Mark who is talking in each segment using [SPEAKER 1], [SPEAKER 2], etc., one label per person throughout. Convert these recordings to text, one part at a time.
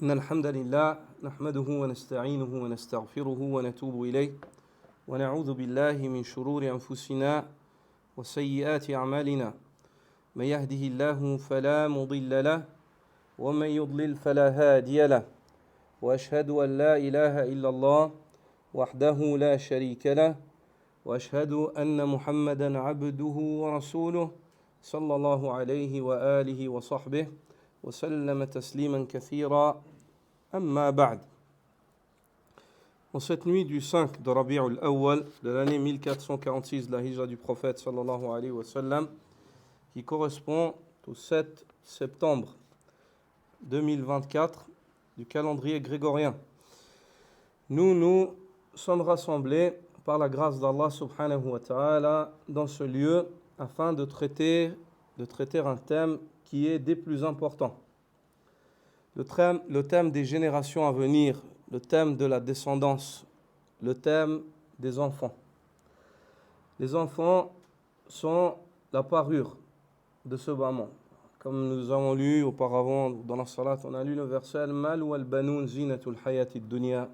[SPEAKER 1] إن الحمد لله نحمده ونستعينه ونستغفره ونتوب إليه ونعوذ بالله من شرور أنفسنا وسيئات أعمالنا من يهده الله فلا مضل له ومن يضلل فلا هادي له وأشهد أن لا إله إلا الله وحده لا شريك له وأشهد أن محمدا عبده ورسوله صلى الله عليه وآله وصحبه وسلم تسليما كثيرا أما بعد. En cette nuit du 5 de Rabi' al-Awwal de l'année 1446 de la Hijra du prophète sallallahu alayhi wa sallam, qui correspond au 7 septembre 2024 du calendrier grégorien, nous sommes rassemblés par la grâce d'Allah subhanahu wa ta'ala dans ce lieu afin de traiter un thème qui est des plus importants. Le thème des générations à venir, le thème de la descendance, le thème des enfants. Les enfants sont la parure de ce bas monde. Comme nous avons lu auparavant dans la salat, on a lu le verset Al-mal wal banoun zinatul hayati dunya.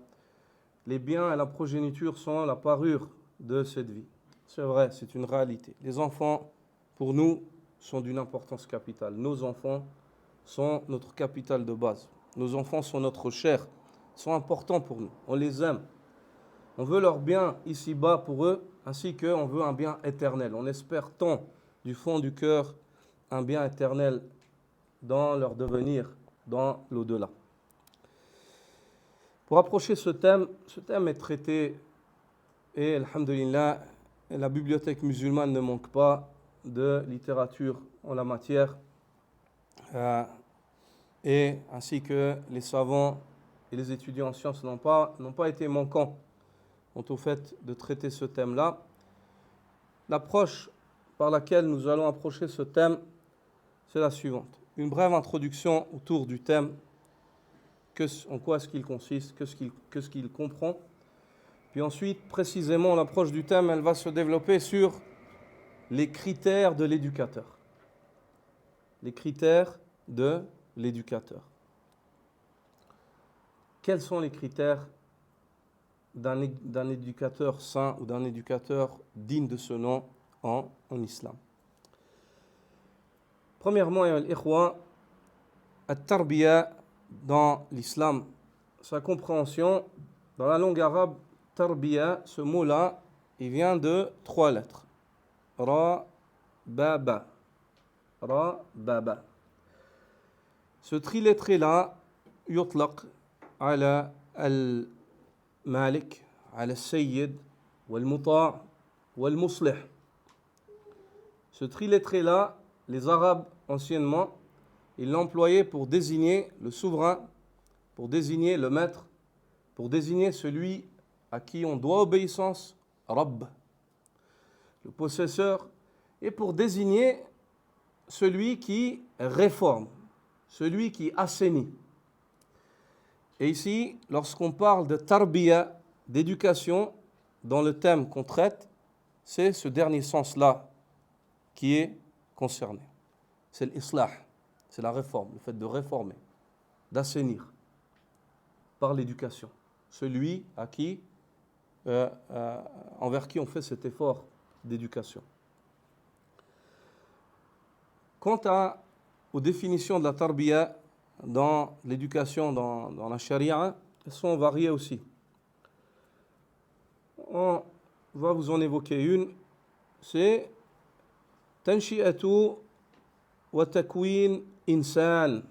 [SPEAKER 1] Les biens et la progéniture sont la parure de cette vie. C'est vrai, c'est une réalité. Les enfants, pour nous, sont d'une importance capitale. Nos enfants sont notre capital de base. Nos enfants sont notre chair, sont importants pour nous. On les aime. On veut leur bien ici-bas pour eux, ainsi qu'on veut un bien éternel. On espère tant du fond du cœur un bien éternel dans leur devenir, dans l'au-delà. Pour approcher ce thème est traité, et alhamdulillah, la bibliothèque musulmane ne manque pas de littérature en la matière, et ainsi que les savants et les étudiants en sciences n'ont pas été manquants quant au fait de traiter ce thème-là. L'approche par laquelle nous allons approcher ce thème, c'est la suivante. Une brève introduction autour du thème, en quoi est-ce qu'il consiste, qu'est-ce qu'il comprend. Puis ensuite, précisément, l'approche du thème, elle va se développer sur les critères de l'éducateur. Les critères de l'éducateur. Quels sont les critères d'un éducateur saint ou d'un éducateur digne de ce nom en islam? Premièrement, al-ikhwa, at-tarbiya dans l'islam, sa compréhension, dans la langue arabe, tarbiya, ce mot-là, il vient de 3 lettres. Ra, ba, ba. Ra, ba, ba. Ce trilettré-là, yutlaq ala al-malik, ala al-sayyid, wal-muta' wal-muslih. Ce trilettré-là, les Arabes, anciennement, ils l'employaient pour désigner le souverain, pour désigner le maître, pour désigner celui à qui on doit obéissance, Rabb, le possesseur, et pour désigner celui qui réforme, celui qui assainit. Et ici, lorsqu'on parle de tarbiya, d'éducation, dans le thème qu'on traite, c'est ce dernier sens-là qui est concerné. C'est l'islah, c'est la réforme, le fait de réformer, d'assainir par l'éducation. Celui à qui, envers qui on fait cet effort d'éducation. Quant aux définitions de la tarbiya dans l'éducation, dans la charia, elles sont variées aussi. On va vous en évoquer une, c'est tanshi'atu wa takwin insan.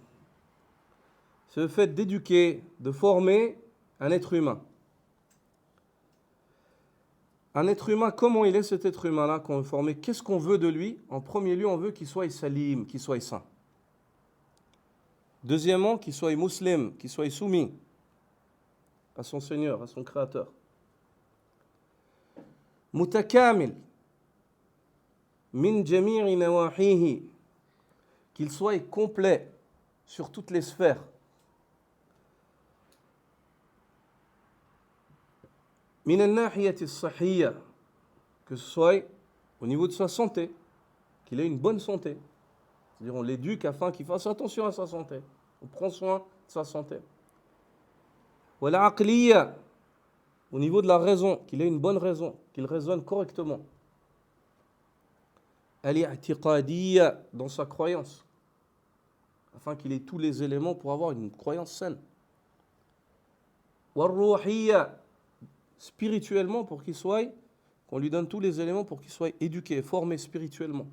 [SPEAKER 1] C'est le fait d'éduquer, de former un être humain. Un être humain, comment il est cet être humain-là qu'on veut former? Qu'est-ce qu'on veut de lui? En premier lieu, on veut qu'il soit salim, qu'il soit saint. Deuxièmement, qu'il soit musulman, qu'il soit soumis à son Seigneur, à son Créateur. Mutakamil, min jami'i nawahihi, qu'il soit complet sur toutes les sphères. Min an-nahiyati as-sahhiyya, que ce soit au niveau de sa santé, qu'il ait une bonne santé. C'est-à-dire on l'éduque afin qu'il fasse attention à sa santé. On prend soin de sa santé. والعقلية, au niveau de la raison, qu'il ait une bonne raison, qu'il raisonne correctement. الاعتقادية, dans sa croyance, afin qu'il ait tous les éléments pour avoir une croyance saine. والروحية, spirituellement, pour qu'il soit, qu'on lui donne tous les éléments pour qu'il soit éduqué, formé spirituellement.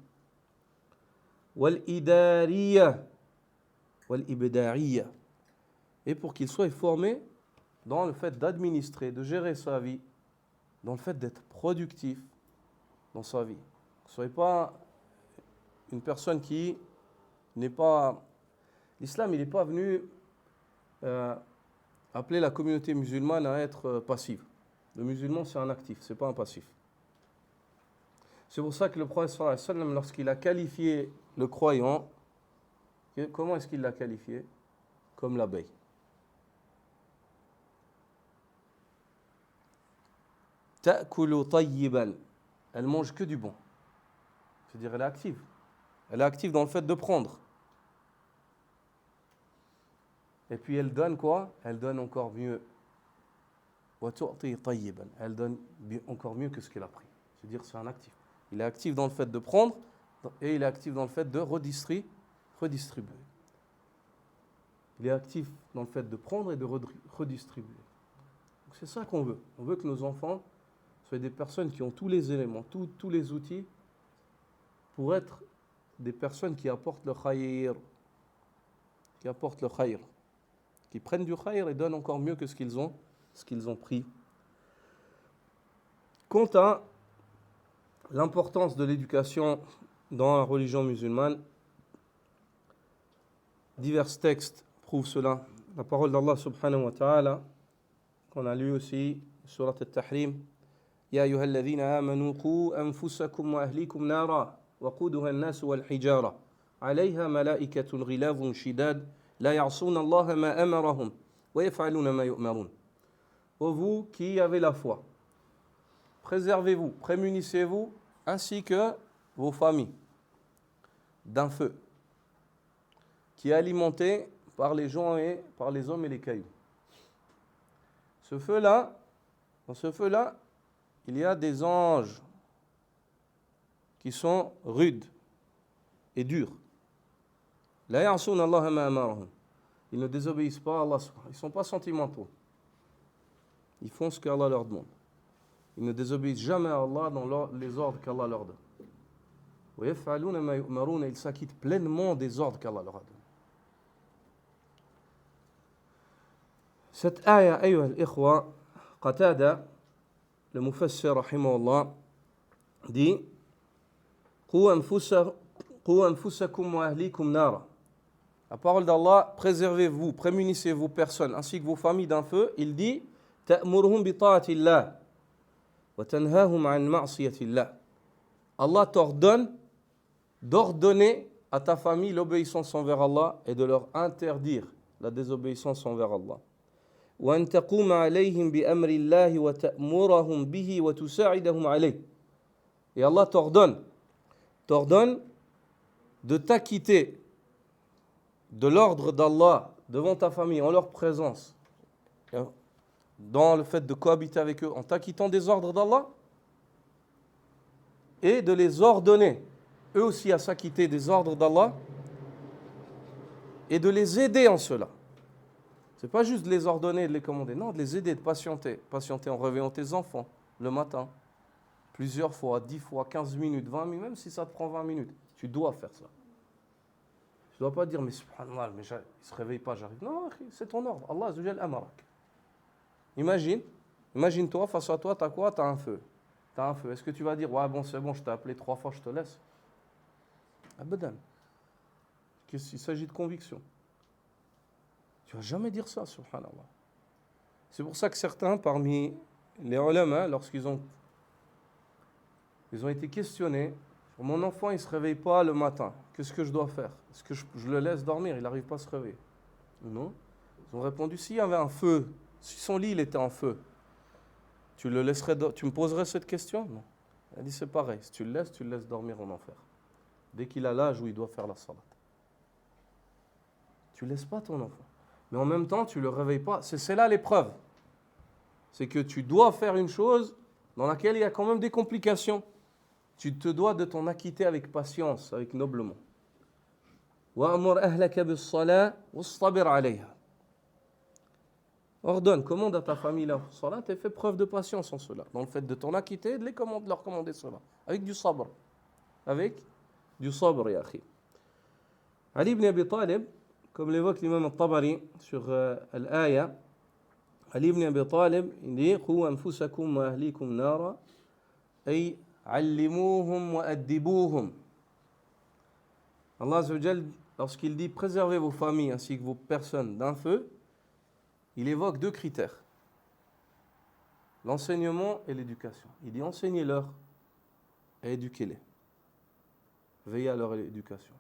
[SPEAKER 1] والإدارية والإبداعية, et pour qu'il soit formé dans le fait d'administrer, de gérer sa vie, dans le fait d'être productif dans sa vie. Ne soyez pas une personne qui n'est pas... L'islam, il n'est pas venu appeler la communauté musulmane à être passive. Le musulman, c'est un actif, c'est pas un passif. C'est pour ça que le prophète sallallahu alayhi wa sallam, lorsqu'il a qualifié le croyant, comment est-ce qu'il l'a qualifié? Comme l'abeille. Ta'kulu tayyiban. Elle mange que du bon. C'est-à-dire, elle est active. Elle est active dans le fait de prendre. Et puis elle donne quoi? Elle donne encore mieux. Wa tu'ti tayyiban. Elle donne encore mieux que ce qu'elle a pris. C'est-à-dire, c'est un actif. Il est actif dans le fait de prendre et il est actif dans le fait de redistribuer. Il est actif dans le fait de prendre et de redistribuer. Donc c'est ça qu'on veut. On veut que nos enfants soient des personnes qui ont tous les éléments, tous les outils pour être des personnes qui apportent le khayr, qui prennent du khayr et donnent encore mieux que ce qu'ils ont pris. Quant à l'importance de l'éducation dans la religion musulmane, divers textes prouvent cela. La parole d'Allah subhanahu wa ta'ala, qu'on a lu aussi, surat al-Tahrim, Ya ayyuhalladhina amanu qu anfusakum wa ahlikum nara wa quduha an-nas wal hijara alayha malaikatun ghilazun shidad la ya'suna Allah ma amarahum wa yaf'aluna ma yu'marun. Ô vous qui avez la foi, préservez-vous, prémunissez-vous, ainsi que vos familles, d'un feu qui est alimenté par les gens et par les hommes et les cailloux. Dans ce feu-là, il y a des anges qui sont rudes et durs. La ya'sun Allah ma amarahum. Ils ne désobéissent pas à Allah. Ils ne sont pas sentimentaux. Ils font ce qu'Allah leur demande. Ils ne désobéissent jamais à Allah dans les ordres qu'Allah leur donne. Et ils s'acquittent pleinement des ordres qu'Allah leur a donnés. Cette ayah, ayyuha al-ikhwa, Qatada, le mufassir rahimahullah, dit Qu anfusakum wa ahlikum nara. La parole d'Allah, préservez-vous, prémunissez vos personnes ainsi que vos familles d'un feu. Il dit Ta'muruhum bi ta'atillah wa tanhahum an ma'siyatillah. Allah t'ordonne d'ordonner à ta famille l'obéissance envers Allah et de leur interdire la désobéissance envers Allah. وأن تقوم عليهم بأمر الله وتأمرهم به وتساعدهم عليه. Et Allah t'ordonne de t'acquitter de l'ordre d'Allah devant ta famille, en leur présence, dans le fait de cohabiter avec eux, en t'acquittant des ordres d'Allah, et de les ordonner, eux aussi à s'acquitter des ordres d'Allah, et de les aider en cela. Ce n'est pas juste de les ordonner et de les commander, non, de les aider, de patienter en réveillant tes enfants le matin, plusieurs fois, 10 fois, 15 minutes, 20 minutes, même si ça te prend 20 minutes, tu dois faire ça. Tu ne dois pas dire, mais subhanallah, mais il ne se réveille pas, j'arrive. Non, c'est ton ordre, Allah azza wa jal amarak. Imagine-toi, face à toi, tu as quoi? Tu as un feu. Est-ce que tu vas dire, ouais, bon, c'est bon, je t'ai appelé 3 fois, je te laisse? Abadan. Il s'agit de conviction. Tu ne vas jamais dire ça, subhanallah. C'est pour ça que certains, parmi les ulama, lorsqu'ils ont été questionnés, mon enfant, il ne se réveille pas le matin, qu'est-ce que je dois faire? Est-ce que je le laisse dormir? Il n'arrive pas à se réveiller. Non. Ils ont répondu, s'il y avait un feu, si son lit il était en feu, tu me poserais cette question? Non. Elle dit, c'est pareil, si tu le laisses dormir en enfer. Dès qu'il a l'âge où il doit faire la salat. Tu ne laisses pas ton enfant. mais en même temps, tu ne le réveilles pas. C'est là l'épreuve. C'est que tu dois faire une chose dans laquelle il y a quand même des complications. Tu te dois de t'en acquitter avec patience, avec noblement. وَأَمُرْ أَهْلَكَ بِالصَّلَاةِ وَاصْطَبِرْ عَلَيْهَا. Ordonne, commande à ta famille la salat et fais preuve de patience en cela. Dans le fait de t'en acquitter et de leur commander cela. Avec du sabr. Avec du sabr, ya akhi. Ali ibn Abi Talib, comme l'évoque l'imam al-Tabari sur l'aya, Ali ibn Abi Talib, il dit قُوْ أَنفُسَكُمْ وَأَهْلِيكُمْ نَارًا أي علموهم وأدبوهم. Allah Azza wa Jal, lorsqu'il dit préservez vos familles ainsi que vos personnes d'un feu, il évoque deux critères, l'enseignement et l'éducation. Il dit enseignez-leur et éduquez-les. Veillez à leur éducation.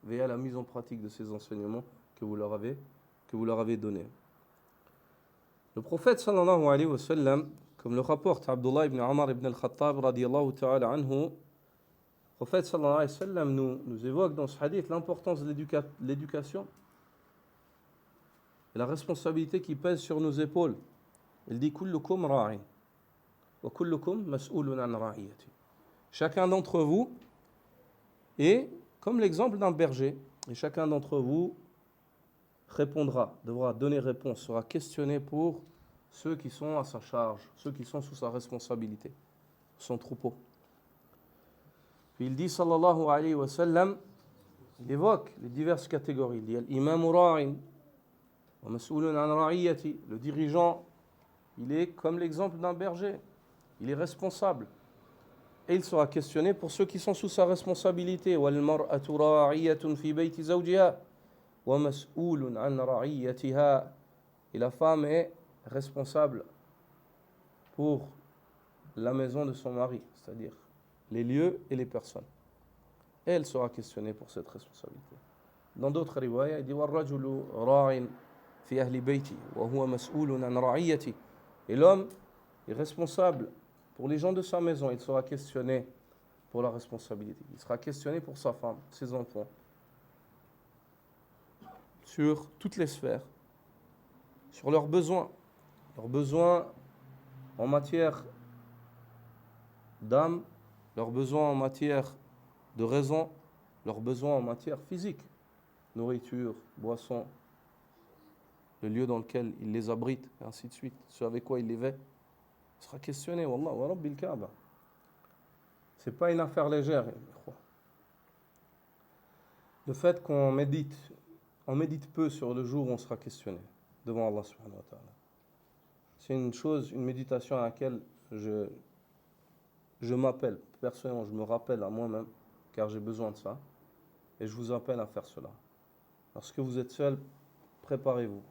[SPEAKER 1] Veillez à la mise en pratique de ces enseignements que vous leur avez donnés. Le prophète sallallahu alayhi wa sallam, comme le rapporte Abdullah ibn Omar ibn al-Khattab radiyallahu ta'ala anhu, le prophète sallallahu alayhi wa sallam nous évoque dans ce hadith l'importance de l'éducation et la responsabilité qui pèse sur nos épaules. Il dit kullukum ra'in wa kullukum mas'ulun an ra'iyati. Chacun d'entre vous est comme l'exemple d'un berger, et chacun d'entre vous devra donner réponse, sera questionné pour ceux qui sont à sa charge, ceux qui sont sous sa responsabilité, son troupeau. Puis il dit sallallahu alayhi wa sallam, il évoque les diverses catégories. Il dit al-imamu ra'in wa mas'ulun an ra'iyati. Le dirigeant, il est comme l'exemple d'un berger, il est responsable. Et il sera questionné pour ceux qui sont sous sa responsabilité. Wal mar'atu ra'iyatun fi bayti zawjiha wa mas'ulun an ra'iyatiha. Et la femme est responsable pour la maison de son mari, c'est-à-dire les lieux et les personnes. Et elle sera questionnée pour cette responsabilité. Dans d'autres riwayas, il dit wal rajulu ra'in fi ahli bayti wa huwa mas'ulun an ra'iyati. Et l'homme est responsable pour les gens de sa maison, il sera questionné pour la responsabilité. Il sera questionné pour sa femme, ses enfants, sur toutes les sphères, sur leurs besoins en matière d'âme, leurs besoins en matière de raison, leurs besoins en matière physique, nourriture, boisson, le lieu dans lequel il les abrite, et ainsi de suite, ce avec quoi il les vêt. Il sera questionné, wallah, wa rabbil Kaaba. C'est pas une affaire légère. Le fait qu'on médite peu sur le jour où on sera questionné devant Allah subhanahu wa ta'ala. C'est une méditation à laquelle je m'appelle, personnellement, je me rappelle à moi-même, car j'ai besoin de ça, et je vous appelle à faire cela. Lorsque vous êtes seul, préparez-vous.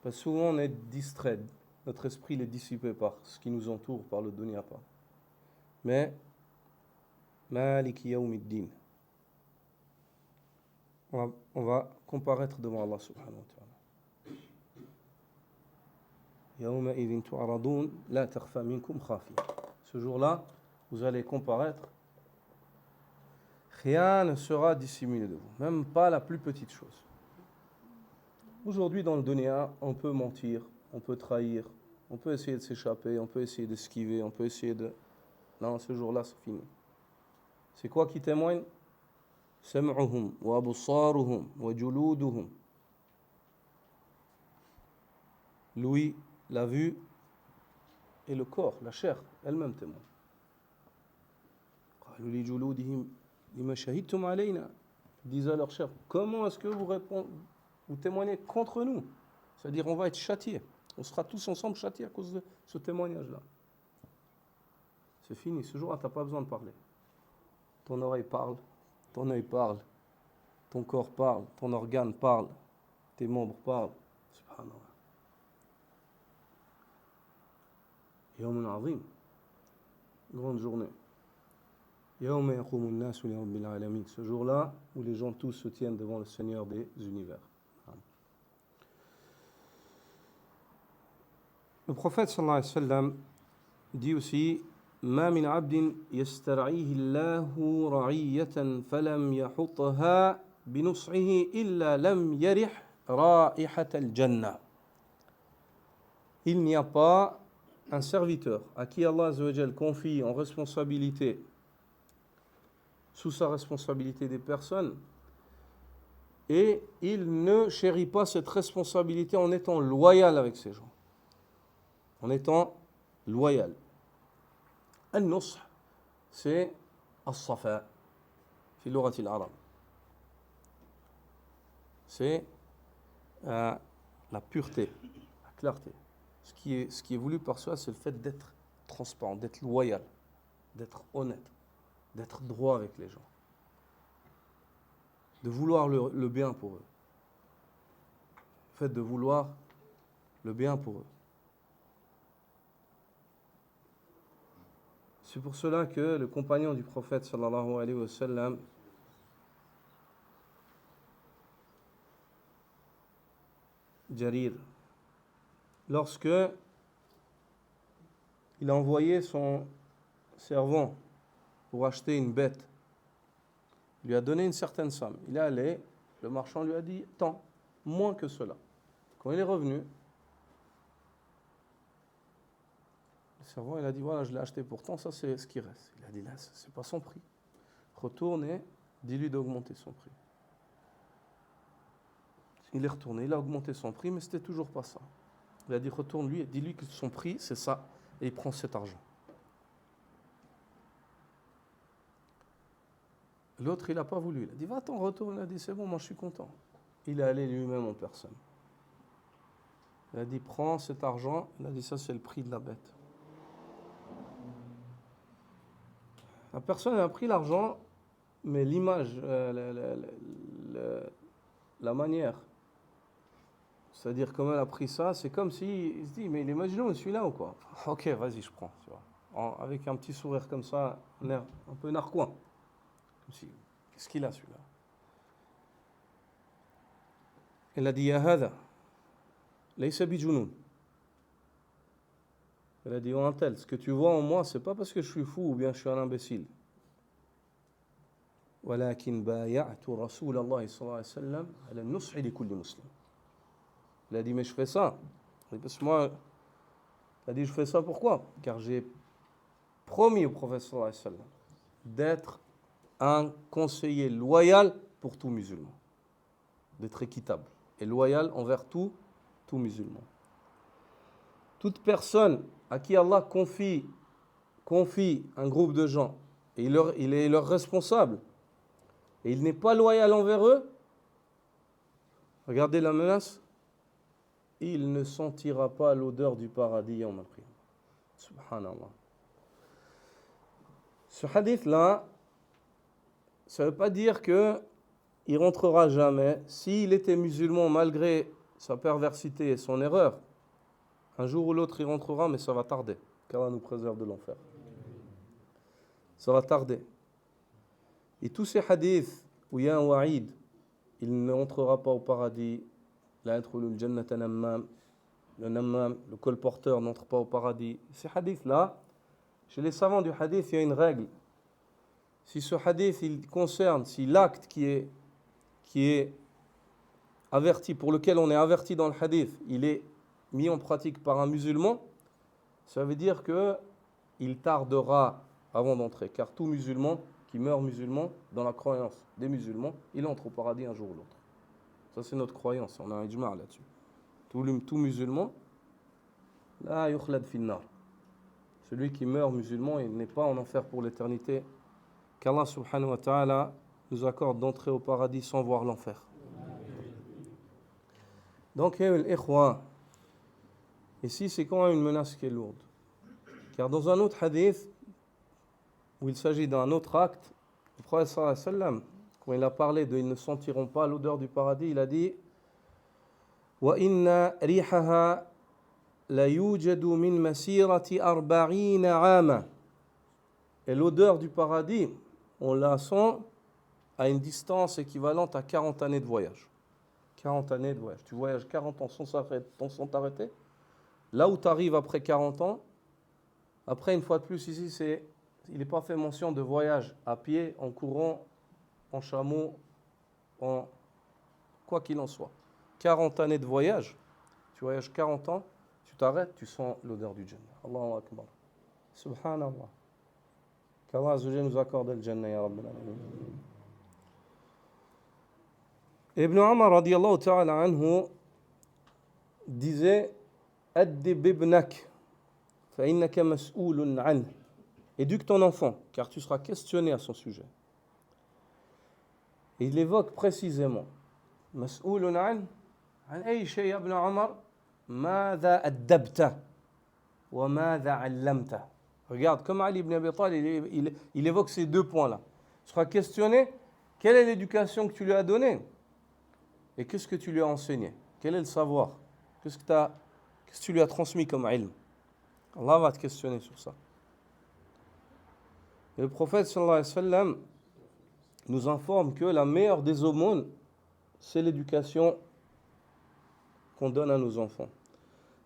[SPEAKER 1] Parce que souvent on est distrait. Notre esprit est dissipé par ce qui nous entoure, par le dunya pas. Mais, Maliki Yawmiddin, on va comparaître devant Allah subhanahu wa ta'ala. Yawma idhin tu'aradun, la takhfa minkum khafiya. Ce jour-là, vous allez comparaître. Rien ne sera dissimulé de vous, même pas la plus petite chose. Aujourd'hui, dans le dunya, on peut mentir, on peut trahir, on peut essayer de s'échapper, on peut essayer d'esquiver, on peut essayer de... Non, ce jour-là, c'est fini. C'est quoi qui témoigne? Sam'uhum wa absaruhum wa juluduhum. L'ouïe, la vue et le corps, la chair, elle-même témoigne. قالوا لجلودهم لما شهدتم علينا. Disent à leur chair, comment est-ce que vous témoignez contre nous? C'est-à-dire, on va être châtiés. On sera tous ensemble châtiés à cause de ce témoignage-là. C'est fini. Ce jour-là, tu n'as pas besoin de parler. Ton oreille parle, ton œil parle, ton corps parle, ton organe parle, tes membres parlent. Subhanallah. Yawmun azim. Grande journée. Yawma yaqumu an-nasu li rabbil alamin. Ce jour-là où les gens tous se tiennent devant le Seigneur des univers. Le prophète sallallahu alayhi wa sallam dit aussi ما من عبد يسترعيه الله رعية فلم يحطها بنصحه إلا لم يرح رائحة الجنة. Il n'y a pas un serviteur à qui Allah Azza wa Jal confie en responsabilité, sous sa responsabilité des personnes, et il ne chérit pas cette responsabilité en étant loyal avec ces gens. En étant loyal. Al-Nusr, c'est As-Safa, fi lughati al-Arab. C'est la pureté, la clarté. Ce qui est voulu par soi, c'est le fait d'être transparent, d'être loyal, d'être honnête, d'être droit avec les gens, de vouloir le bien pour eux. Le fait de vouloir le bien pour eux. C'est pour cela que le compagnon du prophète sallallahu alayhi wa sallam, Jarir, lorsque il a envoyé son servant pour acheter une bête, il lui a donné une certaine somme. Il est allé, le marchand lui a dit tant, moins que cela. Quand il est revenu, le servant il a dit voilà, je l'ai acheté pour tant, ça c'est ce qui reste. Il a dit là, c'est pas son prix. Retourne et dis-lui d'augmenter son prix. Il est retourné, il a augmenté son prix, mais c'était toujours pas ça. Il a dit retourne lui et dis-lui que son prix c'est ça, et il prend cet argent. L'autre il n'a pas voulu, il a dit va-t'en, retourne, il a dit c'est bon, moi je suis content. Il est allé lui-même en personne. Il a dit prends cet argent, il a dit ça c'est le prix de la bête. La personne a pris l'argent, mais l'image, la manière, c'est-à-dire comment elle a pris ça, c'est comme si il se dit mais imaginons celui-là ou quoi. Ok, vas-y, je prends. Tu vois. Avec un petit sourire comme ça, un peu narquois. Comme si, qu'est-ce qu'il a celui-là? Elle a dit ya hada, laysa bi junun. Elle a dit oh un tel, ce que tu vois en moi, c'est pas parce que je suis fou ou bien je suis un imbécile. ولكن بايعت رسول الله صلى الله عليه وسلم على النصح لكل مسلم. Il a dit mais je fais ça. Parce que moi, il a dit je fais ça pourquoi? Car j'ai promis au prophète sallallahu alayhi wa sallam d'être un conseiller loyal pour tout musulman, d'être équitable et loyal envers tout musulman. Toute personne à qui Allah confie un groupe de gens et il est leur responsable et il n'est pas loyal envers eux, regardez la menace, il ne sentira pas l'odeur du paradis yawm al-qiyamah. Subhanallah. Ce hadith-là, ça ne veut pas dire qu'il ne rentrera jamais. S'il était musulman malgré sa perversité et son erreur, un jour ou l'autre il rentrera, mais ça va tarder. Qu'Allah nous préserve de l'enfer. Ça va tarder. Et tous ces hadiths où il y a un wa'id, il ne rentrera pas au paradis, la yadkhulul jannata nammam, le colporteur n'entre pas au paradis. Ces hadiths-là, chez les savants du hadith, il y a une règle. Si ce hadith il concerne, si l'acte qui est averti, pour lequel on est averti dans le hadith, il est mis en pratique par un musulman, ça veut dire qu'il tardera avant d'entrer. Car tout musulman qui meurt musulman, dans la croyance des musulmans, il entre au paradis un jour ou l'autre. Ça c'est notre croyance, on a un ijma' là-dessus. Tout musulman, la yukhlad fil nar. Celui qui meurt musulman, il n'est pas en enfer pour l'éternité. Qu'Allah subhanahu wa ta'ala nous accorde d'entrer au paradis sans voir l'enfer. Donc, ici c'est quand même une menace qui est lourde. Car dans un autre hadith, où il s'agit d'un autre acte, le prophète sallallahu alayhi wa sallam, quand il a parlé de ils ne sentiront pas l'odeur du paradis, il a dit wa inna rihaha la yujadu min masirati arba'ina 'ama. Et l'odeur du paradis, on la sent à une distance équivalente à 40 années de voyage. 40 années de voyage. Tu voyages 40 ans sans t'arrêter. Là où tu arrives après 40 ans, après une fois de plus ici, il n'est pas fait mention de voyage à pied, en courant, en chameau, en quoi qu'il en soit. 40 années de voyage, tu voyages 40 ans, tu t'arrêtes, tu sens l'odeur du Jannah. Allahu Akbar. Subhanallah. Qu'Allah Azza wa Jalla nous accorde le Jannah, ya Rabbil Alamin. Ibn Umar radiyallahu ta'ala anhu disait Addib ibnak fa innaka mas'oulun anhu. Éduque ton enfant, car tu seras questionné à son sujet. Et il évoque précisément مسؤول عن أي شيء يا ابن عمر ماذا أدبته وماذا علمته. Regarde, comme Ali ibn Abi Talib, il évoque ces deux points-là. Tu seras questionné, quelle est l'éducation que tu lui as donnée et qu'est-ce que tu lui as enseigné? Quel est le savoir? Qu'est-ce que tu lui as transmis comme ilm? Allah va te questionner sur ça. Et le prophète sallallahu alayhi wa sallam nous informe que la meilleure des aumônes, c'est l'éducation qu'on donne à nos enfants.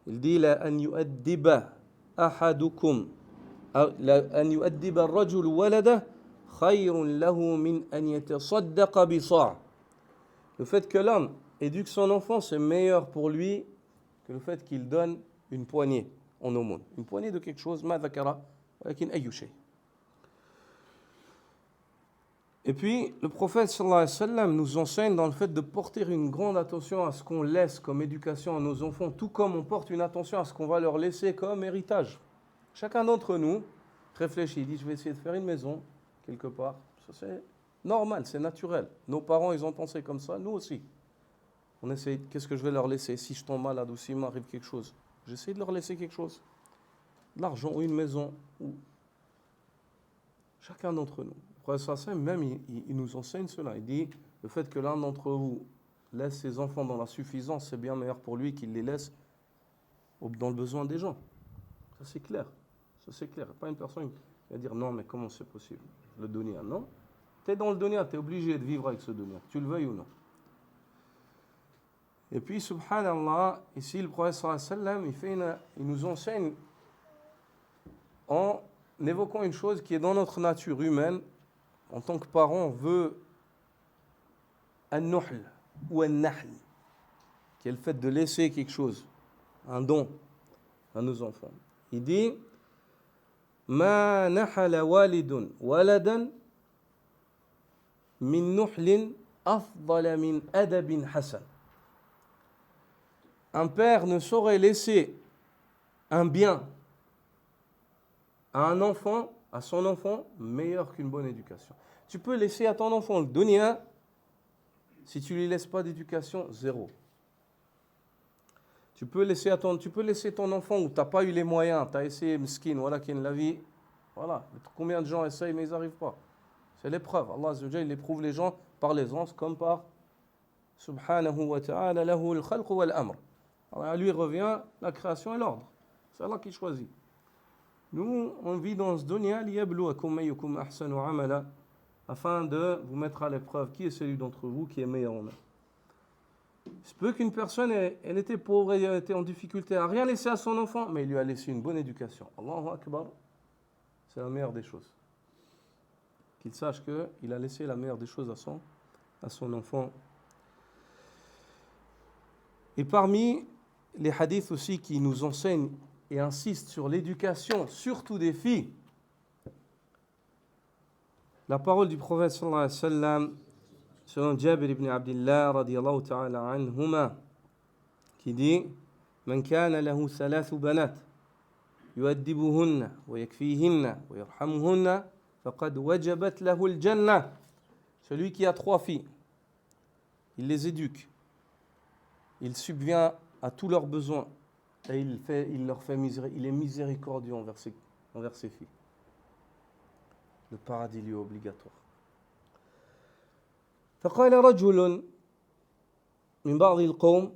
[SPEAKER 1] Il dit la an yu'addiba ahadukum la an yu'addiba ar-rajul walada khayrun lahu min an yatasaddaqa bi sa'. Le fait que l'homme éduque son enfant, c'est meilleur pour lui que le fait qu'il donne une poignée en aumône. Une poignée de quelque chose, ma dhakara walakin ayyu shay. Et puis, le prophète sallallahu alayhi wa sallam nous enseigne dans le fait de porter une grande attention à ce qu'on laisse comme éducation à nos enfants, tout comme on porte une attention à ce qu'on va leur laisser comme héritage. Chacun d'entre nous réfléchit, il dit, je vais essayer de faire une maison, quelque part. Ça, c'est normal, c'est naturel. Nos parents, ils ont pensé comme ça, nous aussi. On essaie, qu'est-ce que je vais leur laisser? Si je tombe malade ou s'il m'arrive quelque chose, j'essaie de leur laisser quelque chose. De l'argent ou une maison. Ou... Chacun d'entre nous. Même il nous enseigne cela. Il dit le fait que l'un d'entre vous laisse ses enfants dans la suffisance, c'est bien meilleur pour lui qu'il les laisse dans le besoin des gens. Ça c'est clair. Ça c'est clair. Pas une personne qui va dire non, mais comment c'est possible? Le dunya, non. Tu es dans le dunya, tu es obligé de vivre avec ce dunya, tu le veuilles ou non. Et puis, subhanallah, ici le prophète sallallahu alayhi wa sallam, il nous enseigne en évoquant une chose qui est dans notre nature humaine. En tant que parent, on veut un nuhl ou un nahl, qui est le fait de laisser quelque chose, un don à nos enfants. Il dit Ma nahala walidun waladan min nuhlin afdala min adabin hasan. Un père ne saurait laisser un bien à un enfant, à son enfant, meilleur qu'une bonne éducation. Tu peux laisser à ton enfant le dunya, si tu ne lui laisses pas d'éducation, zéro. Tu peux laisser ton enfant où tu n'as pas eu les moyens, tu as essayé, miskin, voilà, qui est la vie. Voilà, combien de gens essayent, mais ils n'arrivent pas. C'est l'épreuve. Allah Azza wa Jalla, il éprouve les gens par l'aisance, comme par Subhanahu wa ta'ala, lahu al-khalq wal amr. Alors, à lui revient la création et l'ordre. C'est Allah qui choisit. Nous, on vit dans ce dunya, liyabluwakum ayyukum ahsanu amala, afin de vous mettre à l'épreuve qui est celui d'entre vous qui est meilleur en eux. Il se peut qu'une personne, elle était pauvre, elle était en difficulté, à rien laissé à son enfant, mais il lui a laissé une bonne éducation. Allahu Akbar, c'est la meilleure des choses. Qu'il sache qu'il a laissé la meilleure des choses à son enfant. Et parmi les hadiths aussi qui nous enseignent et insiste sur l'éducation, surtout des filles. La parole du prophète sallallahu alayhi wa sallam, selon Jabir ibn Abdillah radiyallahu ta'ala anhuma, qui dit Man kana lahu thalathu banat yuaddibuhunna wa yakfihinna wa yarhamuhunna faqad wajabat lahu al-jannah. Celui qui a 3 filles, il les éduque, il subvient à tous leurs besoins. Et il leur fait il est miséricordieux envers ses filles. Le paradis lui est obligatoire. فقال رجل من بعض القوم,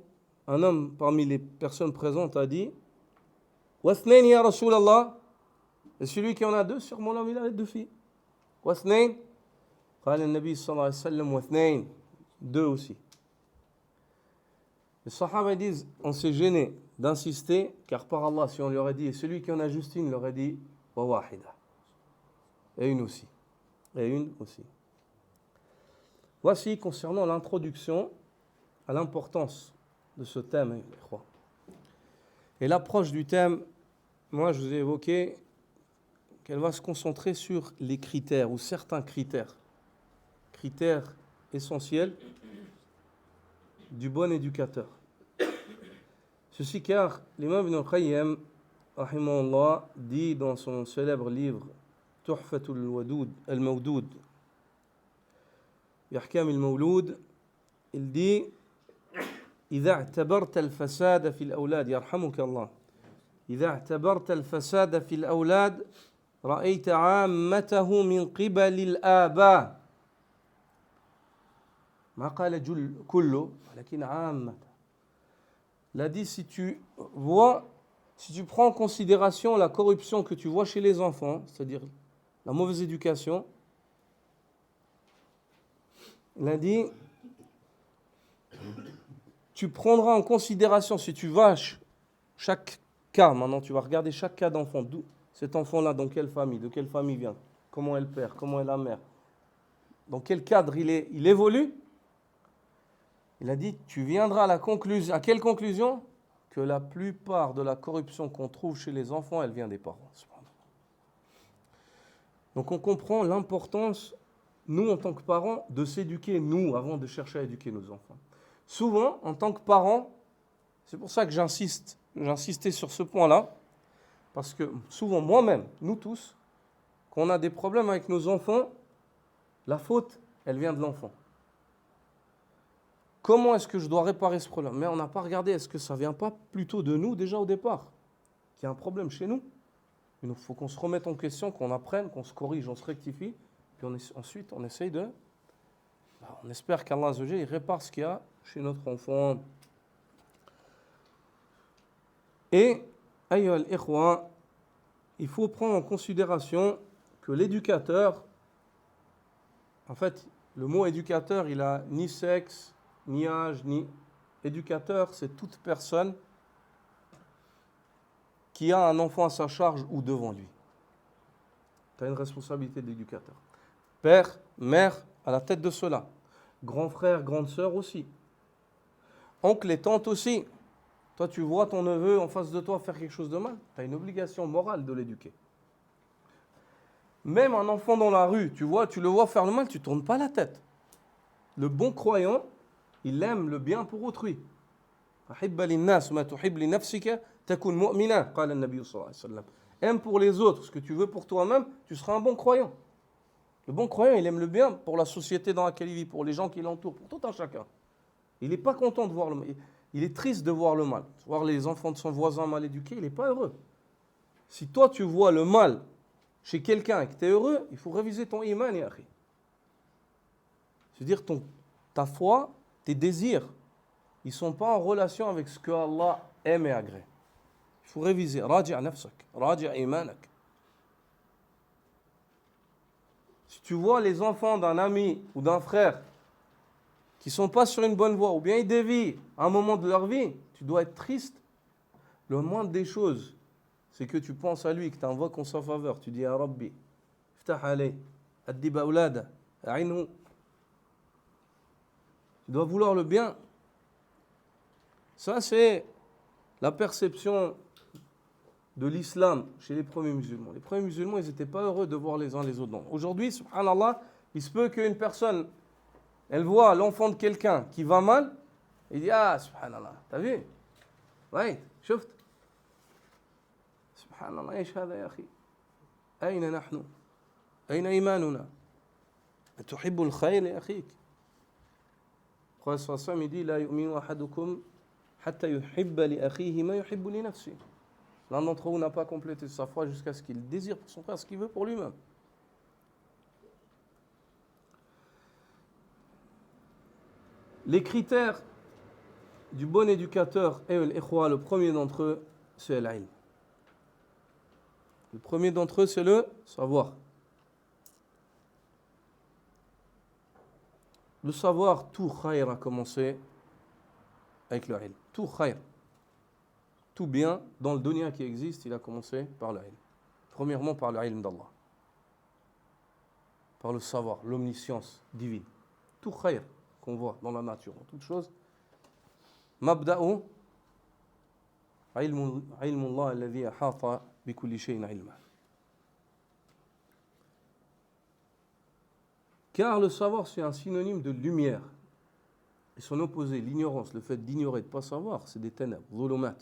[SPEAKER 1] un homme parmi les personnes présentes a dit واثنين يا رسول الله, et celui qui en a 2, sûrement l'homme il a 2 filles. واثنين قال النبي صلى الله عليه وسلم واثنين, 2 aussi. Les Sahaba disent, on s'est gêné d'insister, car par Allah, si on lui aurait dit, et celui qui en a juste une, il aurait dit, wa wahida. Et une aussi. Et une aussi. Voici concernant l'introduction à l'importance de ce thème, les croix. Et l'approche du thème, moi je vous ai évoqué qu'elle va se concentrer sur les critères ou certains critères essentiels du bon éducateur. Ceci car l'imam Ibn al-Qayyim, rahimahullah, dit dans son célèbre livre Tuhfatul Wadoud al-Mawdoud, Yahkam al-Mawloud, il dit إذا اعتبرت الفساد في الأولاد يرحمك الله إذا اعتبرت الفساد في الأولاد رأيت عامته من قبل الآباء ما قال كله ولكن عامته. Il a dit si tu prends en considération la corruption que tu vois chez les enfants, c'est-à-dire la mauvaise éducation, il a dit tu prendras en considération, si tu vas chaque cas, maintenant tu vas regarder chaque cas d'enfant, d'où cet enfant-là, dans quelle famille, de quelle famille vient, comment est le père, comment est la mère, dans quel cadre il évolue. Il a dit, tu viendras à la conclusion, à quelle conclusion? Que la plupart de la corruption qu'on trouve chez les enfants, elle vient des parents. Donc on comprend l'importance, nous en tant que parents, de s'éduquer, nous, avant de chercher à éduquer nos enfants. Souvent, en tant que parent, c'est pour ça que j'insistais sur ce point-là, parce que souvent, moi-même, nous tous, quand on a des problèmes avec nos enfants, la faute, elle vient de l'enfant. Comment est-ce que je dois réparer ce problème? Mais on n'a pas regardé, est-ce que ça ne vient pas plutôt de nous déjà au départ? Qu'il y a un problème chez nous. Il faut qu'on se remette en question, qu'on apprenne, qu'on se corrige, on se rectifie, puis ensuite on essaye de... on espère qu'Allah Azza wa Jalla, il répare ce qu'il y a chez notre enfant. Et, ayyuha al-ikhwa, il faut prendre en considération que l'éducateur, en fait, le mot éducateur, il a ni sexe, ni âge, ni... Éducateur, c'est toute personne qui a un enfant à sa charge ou devant lui. Tu as une responsabilité d'éducateur. Père, mère, à la tête de cela. Grand frère, grande sœur aussi. Oncle et tante aussi. Toi, tu vois ton neveu en face de toi faire quelque chose de mal. Tu as une obligation morale de l'éduquer. Même un enfant dans la rue, tu le vois faire le mal, tu ne tournes pas la tête. Le bon croyant, il aime le bien pour autrui. Aime pour les autres ce que tu veux pour toi-même, tu seras un bon croyant. Le bon croyant, il aime le bien pour la société dans laquelle il vit, pour les gens qui l'entourent, pour tout un chacun. Il n'est pas content de voir le mal. Il est triste de voir le mal. Voir les enfants de son voisin mal éduqués, il n'est pas heureux. Si toi, tu vois le mal chez quelqu'un et que tu es heureux, il faut réviser ton iman, ya akhi. C'est-à-dire ta foi, tes désirs, ils ne sont pas en relation avec ce que Allah aime et agrée. Il faut réviser. Raji' nafsak, raji' imanak. Si tu vois les enfants d'un ami ou d'un frère qui ne sont pas sur une bonne voie, ou bien ils dévient à un moment de leur vie, tu dois être triste. Le moindre des choses, c'est que tu penses à lui, que tu invoques en sa faveur. Tu dis, Ya Rabbi, iftah alay, addib awlada, a'inhu. Tu dois vouloir le bien. Ça, c'est la perception de l'islam chez les premiers musulmans. Les premiers musulmans, ils n'étaient pas heureux de voir les uns les autres. Non. Aujourd'hui, subhanallah, il se peut qu'une personne, elle voit l'enfant de quelqu'un qui va mal, et dit, ah, subhanallah, t'as vu? Oui, شفت? subhanallah, ايش هذا يا أخي? أين نحن? أين إيماننا? أتحب الخير لأخيك؟ Le Prophète sallallahu alayhi wa sallam, il dit, لا يؤمن أحدكم حتى يحب لأخيه ما يحب لنفسه. L'un d'entre vous n'a pas complété sa foi jusqu'à ce qu'il désire pour son frère ce qu'il veut pour lui-même. Les critères du bon éducateur, le premier d'entre eux, c'est l'ilm. Le premier d'entre eux, c'est le savoir. Le savoir, tout khayr a commencé avec le ilm. Tout khayr. Tout bien dans le dunya qui existe, il a commencé par le ilm. Premièrement par le ilm d'Allah. Par le savoir, l'omniscience divine. Tout khayr qu'on voit dans la nature, en toute chose, مبدأ علم الله الذي أحاط بكل شيء علما. Car le savoir, c'est un synonyme de lumière. Et son opposé, l'ignorance, le fait d'ignorer, de ne pas savoir, c'est des ténèbres, zulumat.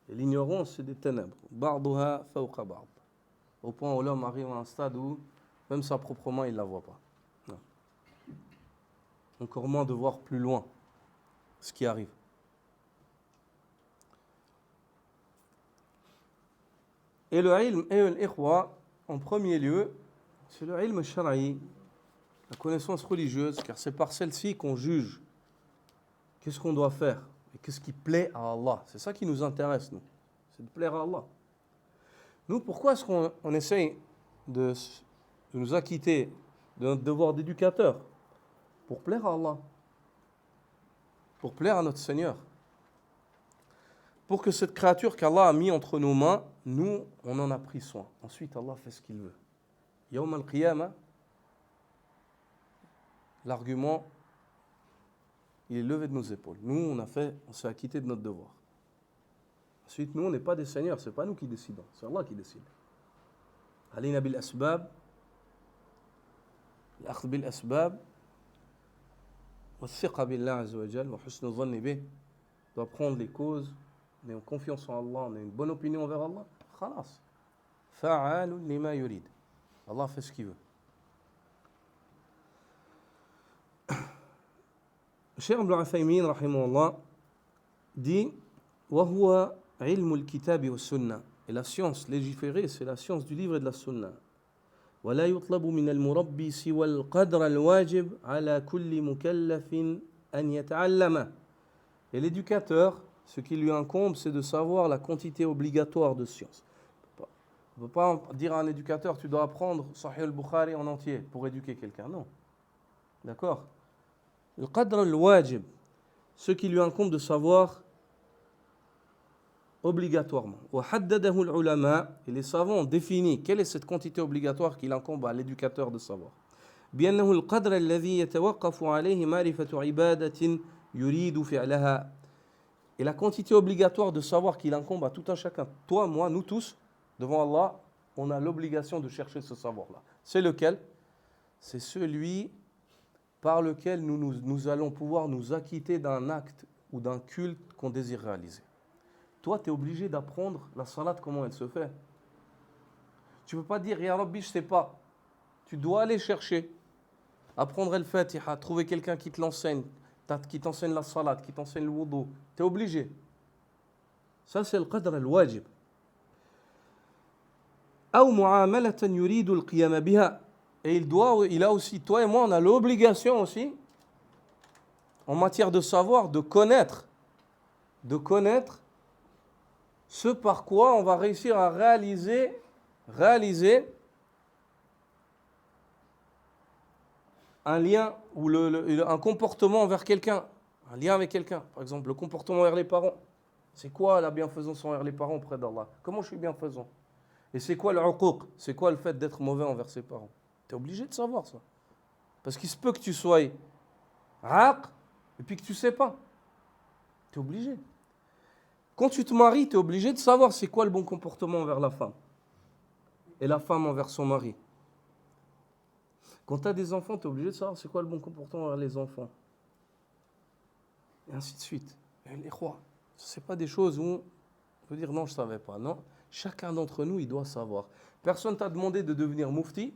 [SPEAKER 1] Et l'ignorance, c'est des ténèbres. Ba'duha fawqa ba'd. Au point où l'homme arrive à un stade où même sa propre main, il ne la voit pas. Non. Encore moins de voir plus loin ce qui arrive. Et le ilm et l'ikhwa, en premier lieu, c'est le ilm shara'i, la connaissance religieuse, car c'est par celle-ci qu'on juge qu'est-ce qu'on doit faire et qu'est-ce qui plaît à Allah. C'est ça qui nous intéresse, nous. C'est de plaire à Allah. Nous, pourquoi est-ce qu'on essaye de nous acquitter de notre devoir d'éducateur? Pour plaire à Allah. Pour plaire à notre Seigneur. Pour que cette créature qu'Allah a mis entre nos mains, nous, on en a pris soin. Ensuite, Allah fait ce qu'il veut. Yawm al-Qiyamah, l'argument, il est levé de nos épaules. Nous, on s'est acquitté de notre devoir. Ensuite, nous, on n'est pas des seigneurs, ce n'est pas nous qui décidons, c'est Allah qui décide. Alina bil asbab, l'akhd bil asbab, wa thiqa billah azza wa jal, wa husnu dhanni bih, on doit prendre les causes, on est en confiance en Allah, on a une bonne opinion envers Allah, khalas. Fa'alun lima yurid. Allah fait ce qu'il veut. Cheikh Ibn Uthaymin, rahimahullah, dit wa huwa ilm al-kitab wa sunnah. Et la science légiférée, c'est la science du livre et de la sunna. ولا يطلب من المربي سوى القدر الواجب على كل مكلف أن يتعلمه. Et l'éducateur, ce qui lui incombe, c'est de savoir la quantité obligatoire de science. On ne peut pas dire à un éducateur, tu dois apprendre Sahih al-Bukhari en entier pour éduquer quelqu'un. Non. D'accord? Le qadr al-wajib, ce qui lui incombe de savoir obligatoirement. Et les savants ont défini quelle est cette quantité obligatoire qu'il incombe à l'éducateur de savoir. بأنه القدر الذي يتوقف عليه معرفة عبادة يريد فعلها. Et la quantité obligatoire de savoir qu'il incombe à tout un chacun, toi, moi, nous tous, devant Allah, on a l'obligation de chercher ce savoir-là. C'est lequel? C'est celui par lequel nous allons pouvoir nous acquitter d'un acte ou d'un culte qu'on désire réaliser. Toi, tu es obligé d'apprendre la salat, comment elle se fait. Tu ne peux pas dire, Ya Rabbi, je ne sais pas. Tu dois aller chercher, apprendre le Fatiha, trouver quelqu'un qui te l'enseigne, qui t'enseigne la salat, qui t'enseigne le wudu. Tu es obligé. Ça, c'est le qadr al-wajib. أو معاملة يريد القيام بها. Et il a aussi, toi et moi, on a l'obligation aussi, en matière de savoir, de connaître ce par quoi on va réussir à réaliser un lien ou un comportement envers quelqu'un, un lien avec quelqu'un. Par exemple, le comportement envers les parents. C'est quoi la bienfaisance envers les parents auprès d'Allah? Comment je suis bienfaisant? Et c'est quoi le uquq? C'est quoi le fait d'être mauvais envers ses parents? Tu es obligé de savoir ça. Parce qu'il se peut que tu sois aq et puis que tu ne sais pas. Tu es obligé. Quand tu te maries, tu es obligé de savoir c'est quoi le bon comportement envers la femme. Et la femme envers son mari. Quand tu as des enfants, tu es obligé de savoir c'est quoi le bon comportement envers les enfants. Et ainsi de suite. Ce n'est pas des choses où on peut dire non, je ne savais pas. Non, chacun d'entre nous, il doit savoir. Personne ne t'a demandé de devenir mufti.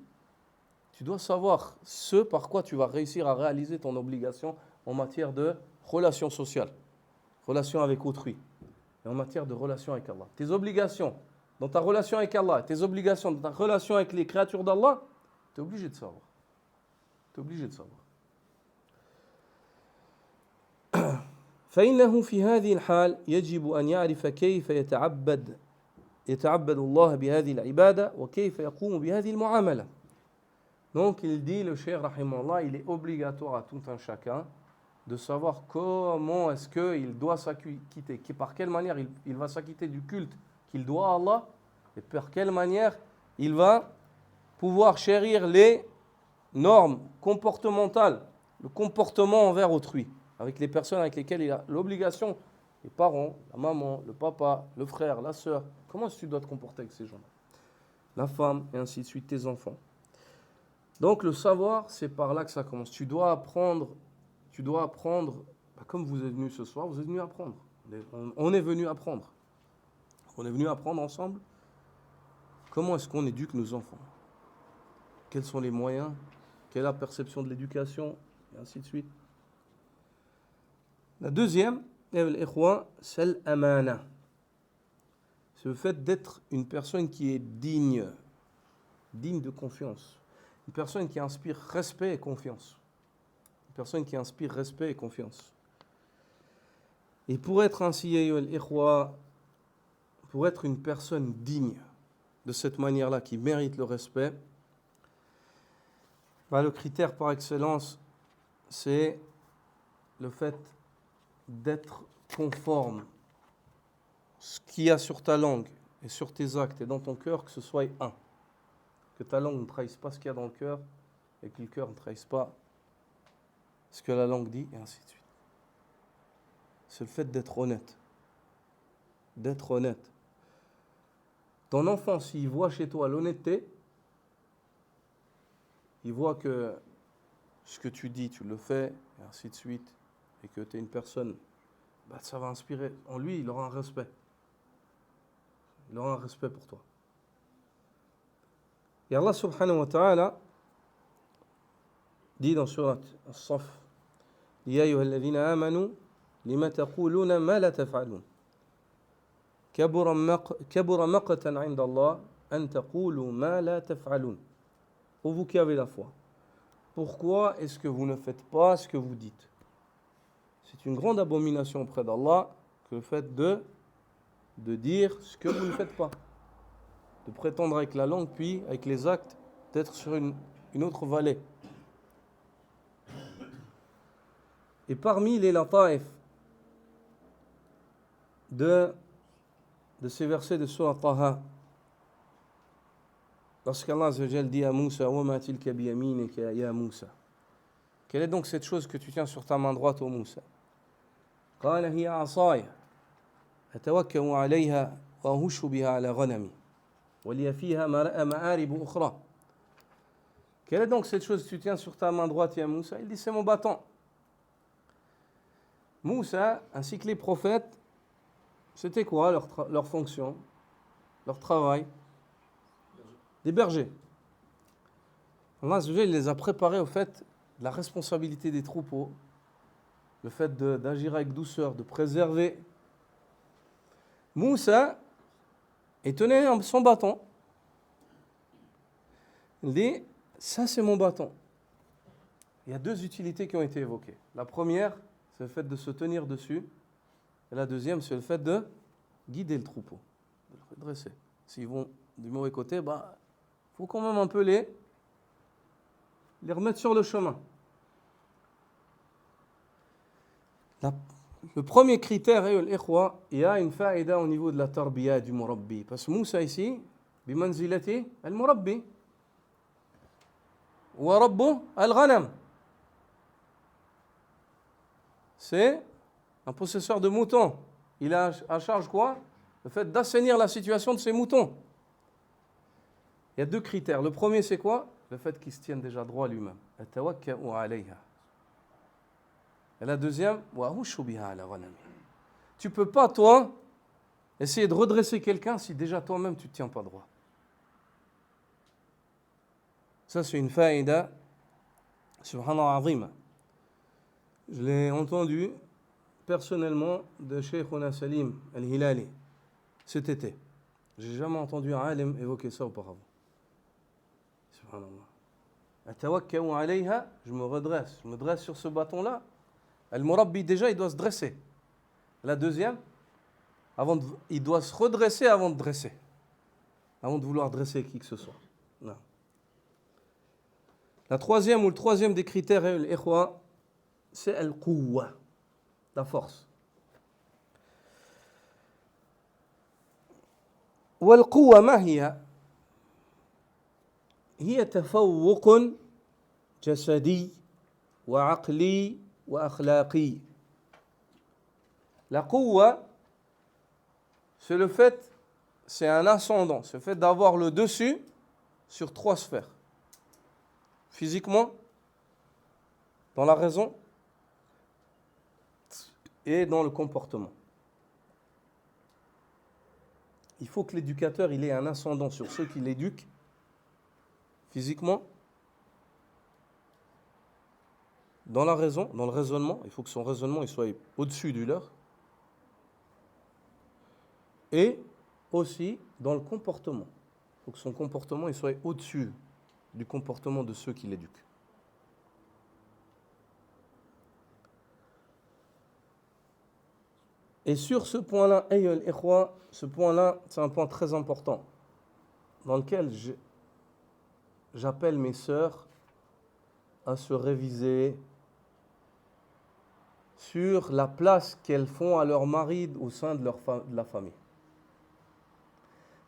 [SPEAKER 1] Tu dois savoir ce par quoi tu vas réussir à réaliser ton obligation en matière de relations sociales, relations avec autrui, et en matière de relations avec Allah. Tes obligations dans ta relation avec Allah, tes obligations dans ta relation avec les créatures d'Allah, tu es obligé de savoir. Tu es obligé de savoir. فإنه في هذه الحال يجب أن يعرف كيف يتعبد الله بهذه العبادة وكيف يقوم بهذه المعاملة. Donc il dit, le cheikh rahimahullah, il est obligatoire à tout un chacun de savoir comment est-ce qu'il doit s'acquitter, par quelle manière il va s'acquitter du culte qu'il doit à Allah, et par quelle manière il va pouvoir chérir les normes comportementales, le comportement envers autrui, avec les personnes avec lesquelles il a l'obligation, les parents, la maman, le papa, le frère, la sœur. Comment est-ce que tu dois te comporter avec ces gens-là? La femme, et ainsi de suite, tes enfants. Donc le savoir, c'est par là que ça commence. Tu dois apprendre, comme vous êtes venus ce soir, vous êtes venus apprendre. On est venu apprendre. On est venu apprendre ensemble comment est-ce qu'on éduque nos enfants. Quels sont les moyens, quelle est la perception de l'éducation, et ainsi de suite. La deuxième, c'est l'amana. C'est le fait d'être une personne qui est digne de confiance. Une personne qui inspire respect et confiance. Une personne qui inspire respect et confiance. Et pour être ainsi, pour être une personne digne de cette manière-là, qui mérite le respect, le critère par excellence, c'est le fait d'être conforme. Ce qu'il y a sur ta langue et sur tes actes et dans ton cœur, que ce soit un. Que ta langue ne trahisse pas ce qu'il y a dans le cœur et que le cœur ne trahisse pas ce que la langue dit, et ainsi de suite. C'est le fait d'être honnête. D'être honnête. Ton enfant, s'il voit chez toi l'honnêteté, il voit que ce que tu dis, tu le fais, et ainsi de suite, et que tu es une personne, ça va inspirer. En lui, il aura un respect. Il aura un respect pour toi. Et Allah subhanahu wa ta'ala dit dans surat As-Saff, Ya ayyuhalladhina amanu lima taquluna ma la taf'alun. Kabura maqtan 'inda Allah an taqulu ma la taf'alun. Pour vous qui avez la foi, pourquoi est-ce que vous ne faites pas ce que vous dites? C'est une grande abomination auprès d'Allah que le fait de dire ce que vous ne faites pas. De prétendre avec la langue, puis avec les actes, d'être sur une autre vallée. Et parmi les lata'if de ces versets de Surah Taha, lorsqu'Allah Azza wa Jal dit à Moussa, wa ma tilka biyaminika ya Moussa. Quelle est donc cette chose que tu tiens sur ta main droite, ô Moussa? قال هي عصاي أتوكأ عليها وأهش بها على غنمي ولي فيها مآرب أخرى. Quelle est donc cette chose que tu tiens sur ta main droite, ya Moussa? Il dit, c'est mon bâton. Moussa, ainsi que les prophètes, c'était quoi leur fonction, leur travail? Des bergers. Allah les a préparés au fait de la responsabilité des troupeaux, le fait d'agir avec douceur, de préserver. Moussa, il tenait son bâton. Il dit, ça c'est mon bâton. Il y a deux utilités qui ont été évoquées. La première, c'est le fait de se tenir dessus. Et la deuxième, c'est le fait de guider le troupeau, de le redresser. S'ils vont du mauvais côté, faut quand même un peu les remettre sur le chemin. Le premier critère, il y a une faïda au niveau de la tarbiya du murabbi. Parce que Moussa ici, bimanzilati al-murabbi. Wa rabbu al-ghanam. C'est un possesseur de moutons. Il a à charge quoi? Le fait d'assainir la situation de ses moutons. Il y a deux critères. Le premier, c'est quoi? Le fait qu'il se tienne déjà droit lui-même. Atawakka'u alayha. Et la deuxième, tu ne peux pas, toi, essayer de redresser quelqu'un si déjà toi-même tu ne te tiens pas droit. Ça, c'est une faïda, subhanallah azima. Je l'ai entendu personnellement de Shaykhuna Salim al-Hilali cet été. Je n'ai jamais entendu un alim évoquer ça auparavant. Subhanallah. Atawakka'u alayha, je me dresse sur ce bâton-là. Al-Murabbi, déjà, il doit se dresser. La deuxième, il doit se redresser avant de dresser. Avant de vouloir dresser qui que ce soit. Non. La troisième ou le troisième des critères, c'est al-quwwa, la force. Wal-quwwa ma hiya? هي تفوق جسدي وعقلي وأخلاقي La quwwa, c'est le fait, c'est un ascendant, c'est le fait d'avoir le dessus sur 3 sphères. Physiquement, dans la raison et dans le comportement. Il faut que l'éducateur il ait un ascendant sur ceux qui l'éduquent physiquement, dans la raison, dans le raisonnement. Il faut que son raisonnement il soit au-dessus du leur. Et aussi dans le comportement. Il faut que son comportement il soit au-dessus du comportement de ceux qui l'éduquent. Et sur ce point-là, ce point-là, c'est un point très important, dans lequel j'appelle mes sœurs à se réviser sur la place qu'elles font à leur mari au sein de la famille.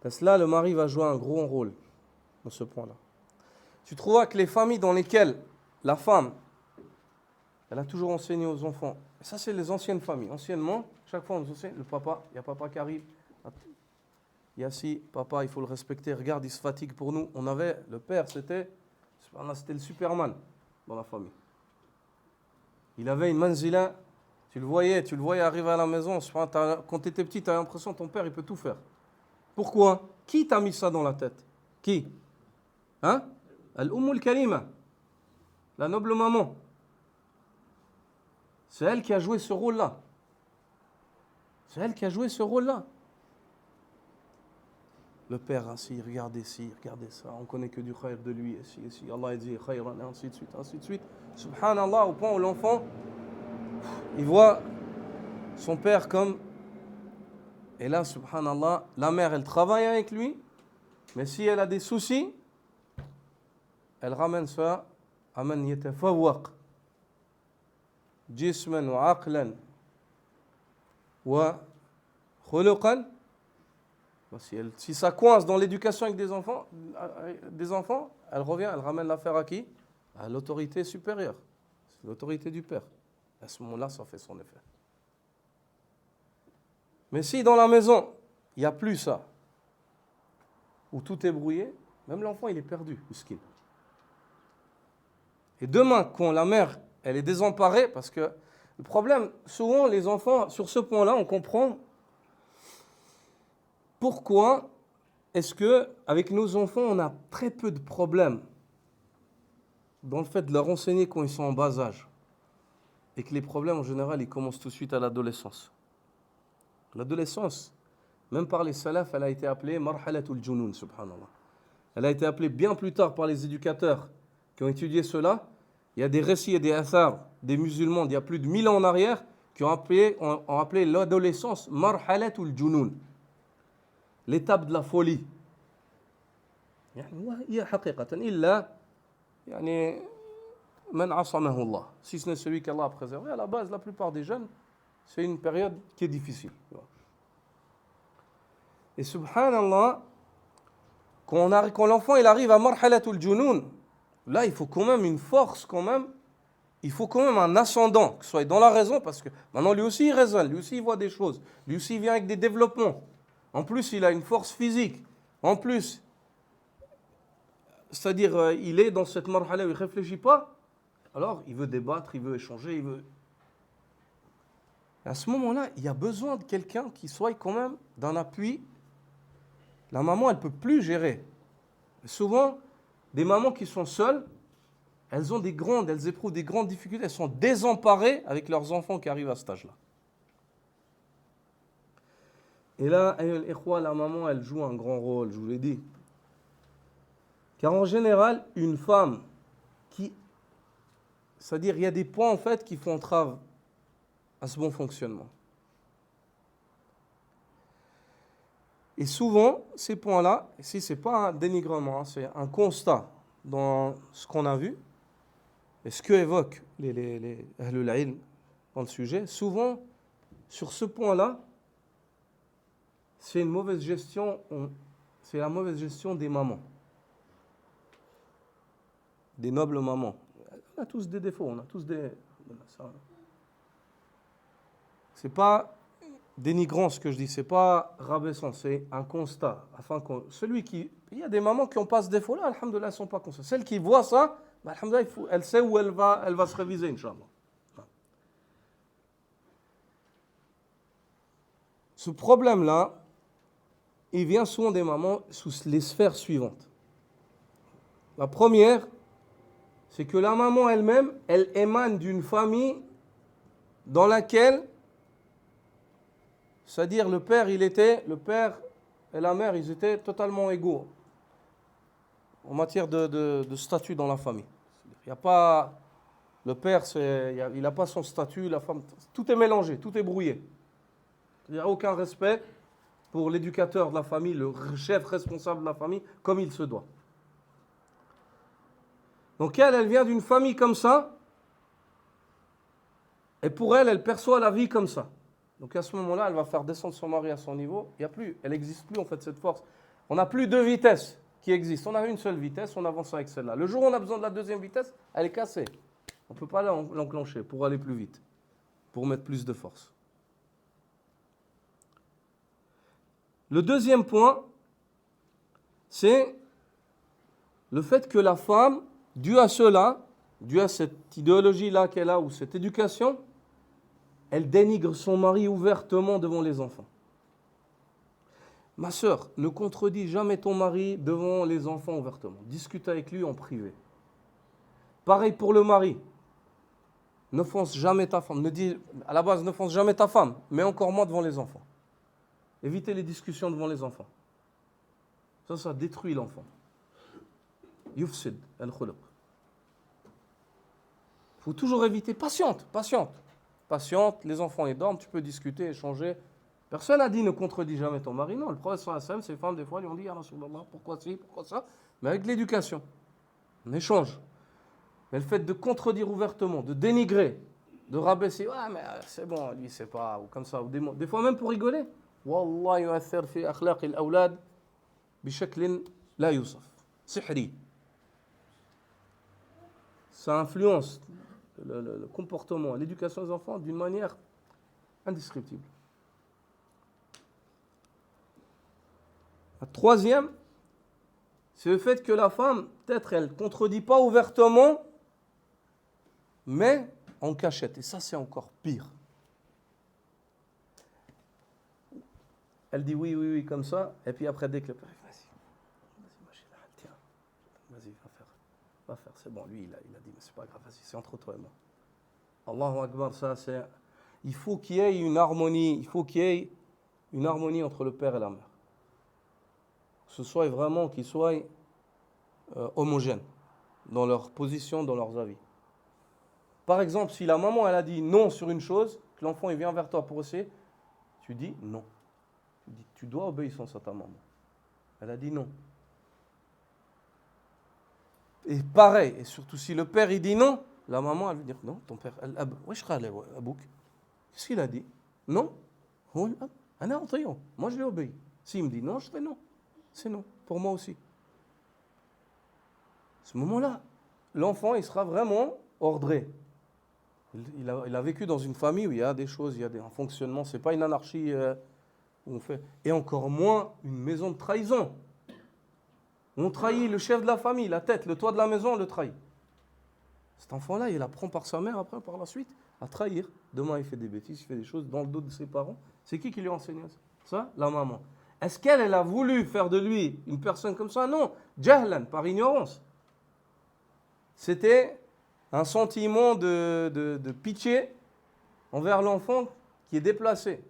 [SPEAKER 1] Parce que là, le mari va jouer un gros rôle dans ce point-là. Tu trouveras que les familles dans lesquelles la femme, elle a toujours enseigné aux enfants, et ça c'est les anciennes familles, anciennement, chaque fois on nous enseigne, le papa, il y a papa qui arrive, il y a si, papa il faut le respecter, regarde il se fatigue pour nous. On avait, le père c'était le Superman dans la famille. Il avait une manzila, tu le voyais arriver à la maison, quand tu étais petit tu as l'impression que ton père il peut tout faire. Pourquoi? Qui t'a mis ça dans la tête? Qui? Hein? Al-Ummul Kalima, la noble maman. C'est elle qui a joué ce rôle-là. C'est elle qui a joué ce rôle-là. Le père, ainsi, regardez ci, regardez ça, on connaît que du khayr de lui, ici, Allah dit khayran, et ainsi de suite, ainsi de suite. Subhanallah, au point où l'enfant, il voit son père comme... Et là, subhanallah, la mère, elle travaille avec lui, mais si elle a des soucis, elle ramène ça à man yatafawwaq jisman wa aqlan wa khuluqan. Si ça coince dans l'éducation avec des enfants, elle revient, elle ramène l'affaire à qui? À l'autorité supérieure, c'est l'autorité du père. À ce moment-là, ça fait son effet. Mais si dans la maison, il n'y a plus ça, où tout est brouillé, même l'enfant, il est perdu, miskin. Et demain, quand la mère, elle est désemparée, parce que le problème, souvent, les enfants, sur ce point-là, on comprend pourquoi est-ce que avec nos enfants, on a très peu de problèmes dans le fait de leur enseigner quand ils sont en bas âge. Et que les problèmes, en général, ils commencent tout de suite à l'adolescence. L'adolescence, même par les salafs, elle a été appelée marhalatul junun, subhanallah. Elle a été appelée bien plus tard par les éducateurs qui ont étudié cela. Il y a des récits et des athars des musulmans d'il y a plus de 1000 ans en arrière qui ont appelé l'adolescence marhalatul junun, l'étape de la folie. Si ce n'est celui qu'Allah a préservé, à la base, la plupart des jeunes, c'est une période qui est difficile. Et subhanallah, quand l'enfant il arrive à marhalatul junun, là il faut quand même une force, il faut quand même un ascendant, que ce soit dans la raison, parce que maintenant lui aussi il raisonne, lui aussi il voit des choses, lui aussi il vient avec des développements. En plus il a une force physique, en plus, c'est-à-dire il est dans cette marhala où il ne réfléchit pas, alors il veut débattre, il veut échanger, il veut... Et à ce moment-là, il y a besoin de quelqu'un qui soit quand même d'un appui. La maman, elle ne peut plus gérer. Souvent, des mamans qui sont seules, elles éprouvent des grandes difficultés, elles sont désemparées avec leurs enfants qui arrivent à cet âge-là. Et là, la maman, elle joue un grand rôle, je vous l'ai dit. Car en général, une femme c'est-à-dire, il y a des points en fait qui font entrave à ce bon fonctionnement. Et souvent, ces points-là, ici, ce n'est pas un dénigrement, c'est un constat dans ce qu'on a vu, et ce que évoquent les Ahlul Ilm dans le sujet. Souvent, sur ce point-là, c'est une mauvaise gestion, c'est la mauvaise gestion des mamans, des nobles mamans. On a tous des défauts, on a tous des... C'est pas dénigrant ce que je dis, c'est pas rabaissant, c'est un constat. Il y a des mamans qui ont pas ce défaut-là, alhamdoulilah, elles ne sont pas conscientes. Celle qui voit ça, bah, alhamdoulilah, elle sait où elle va se réviser, Inch'Allah. Ce problème-là, il vient souvent des mamans sous les sphères suivantes. La première, c'est que la maman elle-même, elle émane d'une famille dans laquelle, c'est-à-dire le père et la mère, ils étaient totalement égaux en matière de statut dans la famille. Il n'y a pas, le père, il n'a pas son statut, la femme, tout est mélangé, tout est brouillé. Il n'y a aucun respect pour l'éducateur de la famille, le chef responsable de la famille, comme il se doit. Donc elle vient d'une famille comme ça, et pour elle, elle perçoit la vie comme ça. Donc à ce moment-là, elle va faire descendre son mari à son niveau. Elle n'existe plus en fait cette force. On n'a plus deux vitesses qui existent. On a une seule vitesse, on avance avec celle-là. Le jour où on a besoin de la deuxième vitesse, elle est cassée. On ne peut pas l'enclencher pour aller plus vite, pour mettre plus de force. Le deuxième point, c'est le fait que la femme, dû à cela, dû à cette idéologie-là qu'elle a ou cette éducation, elle dénigre son mari ouvertement devant les enfants. Ma sœur, ne contredis jamais ton mari devant les enfants ouvertement. Discute avec lui en privé. Pareil pour le mari. N'offense jamais ta femme. À la base, n'offense jamais ta femme, mais encore moins devant les enfants. Évitez les discussions devant les enfants. Ça détruit l'enfant. Yufsid al-khuluq. Il faut toujours éviter. Patiente. Les enfants ils dorment, tu peux discuter, échanger. Personne n'a dit ne contredis jamais ton mari. Non, le prophète sallallahu alayhi wa sallam, ces femmes des fois lui ont dit ya Rasulallah, pourquoi ci, pourquoi ça. Mais avec l'éducation, on échange. Mais le fait de contredire ouvertement, de dénigrer, de rabaisser, ah mais c'est bon, lui c'est pas, ou comme ça, ou des fois même pour rigoler. Wallah yu'athir fi akhlaq al-awlad bishaklin la yusaf. Sihri. Ça influence le comportement, l'éducation des enfants d'une manière indescriptible. La troisième, c'est le fait que la femme, peut-être elle ne contredit pas ouvertement, mais en cachette. Et ça, c'est encore pire. Elle dit oui, comme ça, et puis après, dès que le père, tiens, vas-y, va faire, c'est bon. Lui, il a dit, mais c'est pas grave, vas-y, c'est entre toi et moi. Allahu Akbar, ça, c'est... Il faut qu'il y ait une harmonie, entre le père et la mère. Que ce soit vraiment, qu'ils soient homogènes dans leur position, dans leurs avis. Par exemple, si la maman, elle a dit non sur une chose, que l'enfant, il vient vers toi pour essayer, tu dis non. Tu dois obéissance à ta maman. Elle a dit non. Et pareil, et surtout si le père, il dit non, la maman, elle veut dire non, ton père, qu'est-ce qu'il a dit? Non. Moi, je lui obéis. S'il me dit non, je fais non. C'est non, pour moi aussi. À ce moment-là, l'enfant, il sera vraiment ordré. Il a vécu dans une famille où il y a des choses, il y a un fonctionnement, ce n'est pas une anarchie où on fait. Et encore moins une maison de trahison. On trahit le chef de la famille, la tête, le toit de la maison, on le trahit. Cet enfant-là, il apprend par sa mère, après, par la suite, à trahir. Demain, il fait des bêtises, il fait des choses dans le dos de ses parents. C'est qui lui a enseigné ça? La maman. Est-ce qu'elle a voulu faire de lui une personne comme ça? Non. Jahlan, par ignorance. C'était un sentiment de pitié envers l'enfant qui est déplacé.